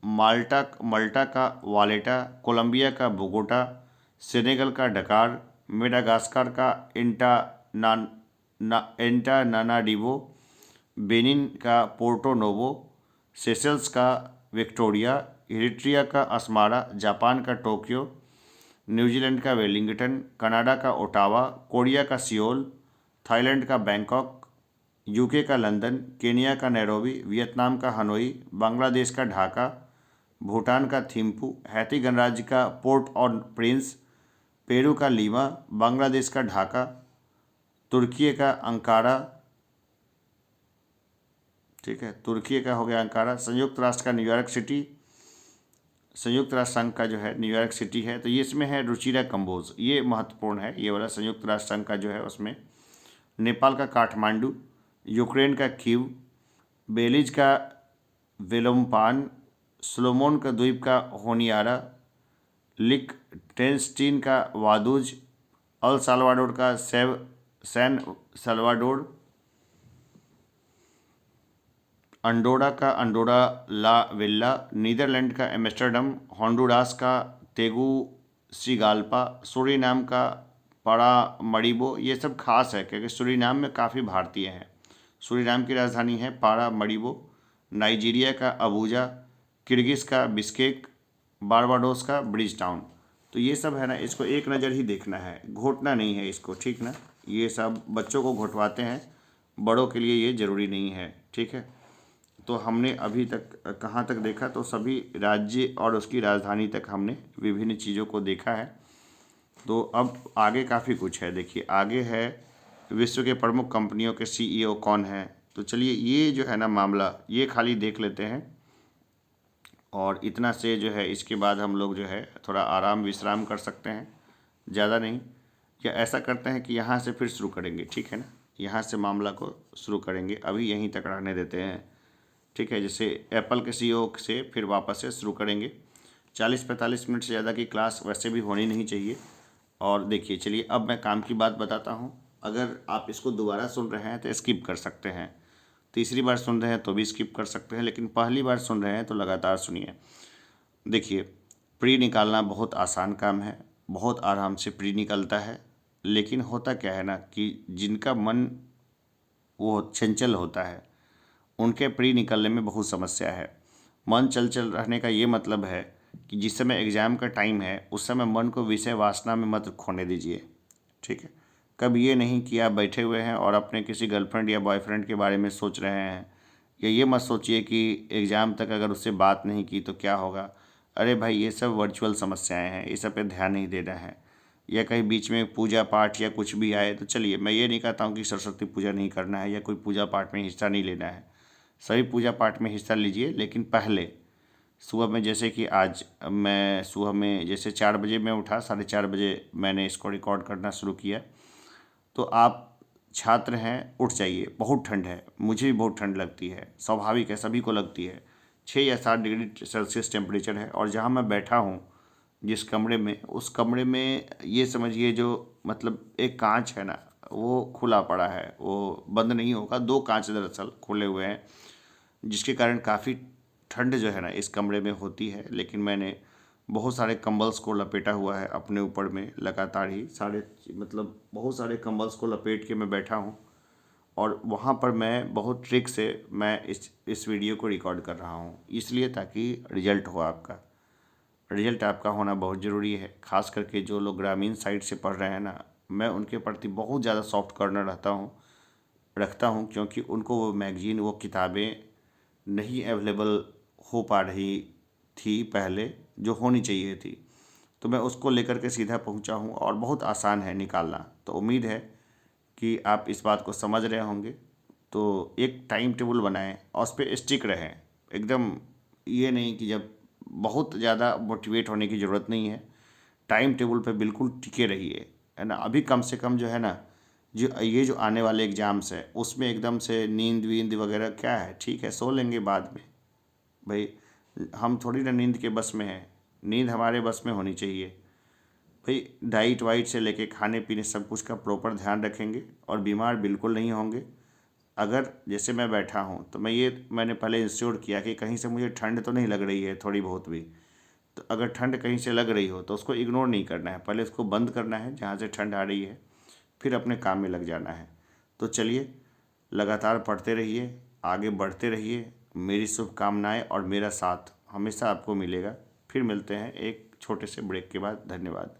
[SPEAKER 1] माल्टा माल्टा का वालेटा, कोलंबिया का बोगोटा, सेनेगल का डकार, मेडागास्कर का एंटानानाडिवो, बेनिन का पोर्टो नोवो, सेशल्स का विक्टोरिया, इरिट्रिया का अस्मारा, जापान का टोक्यो, न्यूजीलैंड का वेलिंगटन, कनाडा का ओटावा, कोरिया का सियोल, थाईलैंड का बैंकॉक, यूके का लंदन, केनिया का नैरोबी, वियतनाम का हनोई, बांग्लादेश का ढाका, भूटान का थिम्पू, हैती गणराज्य का पोर्ट ऑन प्रिंस, पेरू का लीमा, बांग्लादेश का ढाका, तुर्की का अंकारा, ठीक है, तुर्की का हो गया अंकारा, संयुक्त राष्ट्र का न्यूयॉर्क सिटी, संयुक्त राष्ट्र संघ का जो है न्यूयॉर्क सिटी है। तो ये इसमें है रुचिरा कंबोज, ये महत्वपूर्ण है, ये वाला संयुक्त राष्ट्र संघ का जो है उसमें। नेपाल का काठमांडू, यूक्रेन का कीव, बेलीज का वेलोम्पान, सोलोमोन का द्वीप का होनियारा, लिechtenstein का वादुज, अल साल्वाडोर का सैन साल्वाडोर, अंडोरा का अंडोरा ला वेल्ला, नीदरलैंड का एम्स्टर्डम, होंडुरास का तेगुसिगाल्पा, सूरीनाम का पारामरिबो। ये सब खास है क्योंकि सूरीनाम में काफ़ी भारतीय हैं। सूरीनाम की राजधानी है पारामरिबो, नाइजीरिया का अबूजा, किर्गिज का बिश्केक, बारबाडोस का ब्रिज टाउन। तो ये सब है ना, इसको एक नज़र ही देखना है, घोटना नहीं है इसको, ठीक ना। ये सब बच्चों को घोटवाते हैं, बड़ों के लिए ये ज़रूरी नहीं है, ठीक है। तो हमने अभी तक कहाँ तक देखा, तो सभी राज्य और उसकी राजधानी तक हमने विभिन्न चीज़ों को देखा है। तो अब आगे काफ़ी कुछ है, देखिए आगे है विश्व के प्रमुख कंपनियों के सीईओ कौन है। तो चलिए ये जो है ना मामला, ये खाली देख लेते हैं और इतना से जो है इसके बाद हम लोग जो है थोड़ा आराम विश्राम कर सकते हैं, ज़्यादा नहीं। या ऐसा करते हैं कि यहाँ से फिर शुरू करेंगे, ठीक है ना, यहाँ से मामला को शुरू करेंगे, अभी यहीं तक रहने देते हैं, ठीक है। जैसे एप्पल के सीईओ से फिर वापस से शुरू करेंगे। 40-45 मिनट से ज़्यादा की क्लास वैसे भी होनी नहीं चाहिए। और देखिए चलिए अब मैं काम की बात बताता हूँ। अगर आप इसको दोबारा सुन रहे हैं तो स्किप कर सकते हैं, तीसरी बार सुन रहे हैं तो भी स्किप कर सकते हैं, लेकिन पहली बार सुन रहे हैं तो लगातार सुनिए। देखिए प्री निकालना बहुत आसान काम है, बहुत आराम से प्री निकलता है। लेकिन होता क्या है ना कि जिनका मन वो चंचल होता है उनके प्री निकलने में बहुत समस्या है। मन चंचल रहने का ये मतलब है कि जिस समय एग्ज़ाम का टाइम है उस समय मन को विषय वासना में मत खोने दीजिए, ठीक है। कब ये नहीं कि आप बैठे हुए हैं और अपने किसी गर्लफ्रेंड या बॉयफ्रेंड के बारे में सोच रहे हैं, या ये मत सोचिए कि एग्ज़ाम तक अगर उससे बात नहीं की तो क्या होगा। अरे भाई ये सब वर्चुअल समस्याएं हैं, इस सब पे ध्यान नहीं देना है। या कहीं बीच में पूजा पाठ या कुछ भी आए तो चलिए, मैं ये नहीं कहता हूँ कि सरस्वती पूजा नहीं करना है या कोई पूजा पाठ में हिस्सा नहीं लेना है, सभी पूजा पाठ में हिस्सा लीजिए। लेकिन पहले सुबह में, जैसे कि आज मैं सुबह में जैसे 4 बजे मैं उठा, 4:30 बजे मैंने इसको रिकॉर्ड करना शुरू किया। तो आप छात्र हैं, उठ जाइए, बहुत ठंड है, मुझे भी बहुत ठंड लगती है, स्वाभाविक है, सभी को लगती है। 6 या 7 डिग्री सेल्सियस टेम्परेचर है और जहाँ मैं बैठा हूँ जिस कमरे में, उस कमरे में ये समझिए जो मतलब एक कांच है ना वो खुला पड़ा है, वो बंद नहीं होगा, 2 कांच दरअसल खुले हुए हैं, जिसके कारण काफ़ी ठंड जो है ना इस कमरे में होती है। लेकिन मैंने बहुत सारे कंबल्स को लपेटा हुआ है अपने ऊपर में, लगातार ही मतलब बहुत सारे कंबल्स को लपेट के मैं बैठा हूँ। और वहाँ पर मैं बहुत ट्रिक से मैं इस वीडियो को रिकॉर्ड कर रहा हूँ, इसलिए ताकि रिजल्ट हो आपका। रिजल्ट आपका होना बहुत ज़रूरी है, खास करके जो लोग ग्रामीण साइड से पढ़ रहे हैं ना, मैं उनके प्रति बहुत ज़्यादा सॉफ्ट कॉर्नर रखता हूँ क्योंकि उनको वो मैगज़ीन, वो किताबें नहीं अवेलेबल हो पा रही थी पहले, जो होनी चाहिए थी। तो मैं उसको लेकर के सीधा पहुंचा हूं और बहुत आसान है निकालना। तो उम्मीद है कि आप इस बात को समझ रहे होंगे। तो एक टाइम टेबल बनाएं और उस पर स्टिक रहें एकदम। ये नहीं कि जब बहुत ज़्यादा मोटिवेट होने की ज़रूरत नहीं है, टाइम टेबल पे बिल्कुल टिके रहिए, है ना। अभी कम से कम जो है ना, जो आने वाले एग्ज़ाम्स है उसमें एकदम से नींद वींद वगैरह क्या है, ठीक है सो लेंगे बाद में, भाई हम थोड़ी ना नींद के बस में हैं, नींद हमारे बस में होनी चाहिए। भाई डाइट वाइट से लेके खाने पीने सब कुछ का प्रॉपर ध्यान रखेंगे और बीमार बिल्कुल नहीं होंगे। अगर जैसे मैं बैठा हूँ तो मैंने पहले इंश्योर किया कि कहीं से मुझे ठंड तो नहीं लग रही है थोड़ी बहुत भी। तो अगर ठंड कहीं से लग रही हो तो उसको इग्नोर नहीं करना है, पहले उसको बंद करना है जहाँ से ठंड आ रही है, फिर अपने काम में लग जाना है। तो चलिए, लगातार पढ़ते रहिए, आगे बढ़ते रहिए। मेरी शुभकामनाएं और मेरा साथ हमेशा आपको मिलेगा। फिर मिलते हैं एक छोटे से ब्रेक के बाद। धन्यवाद।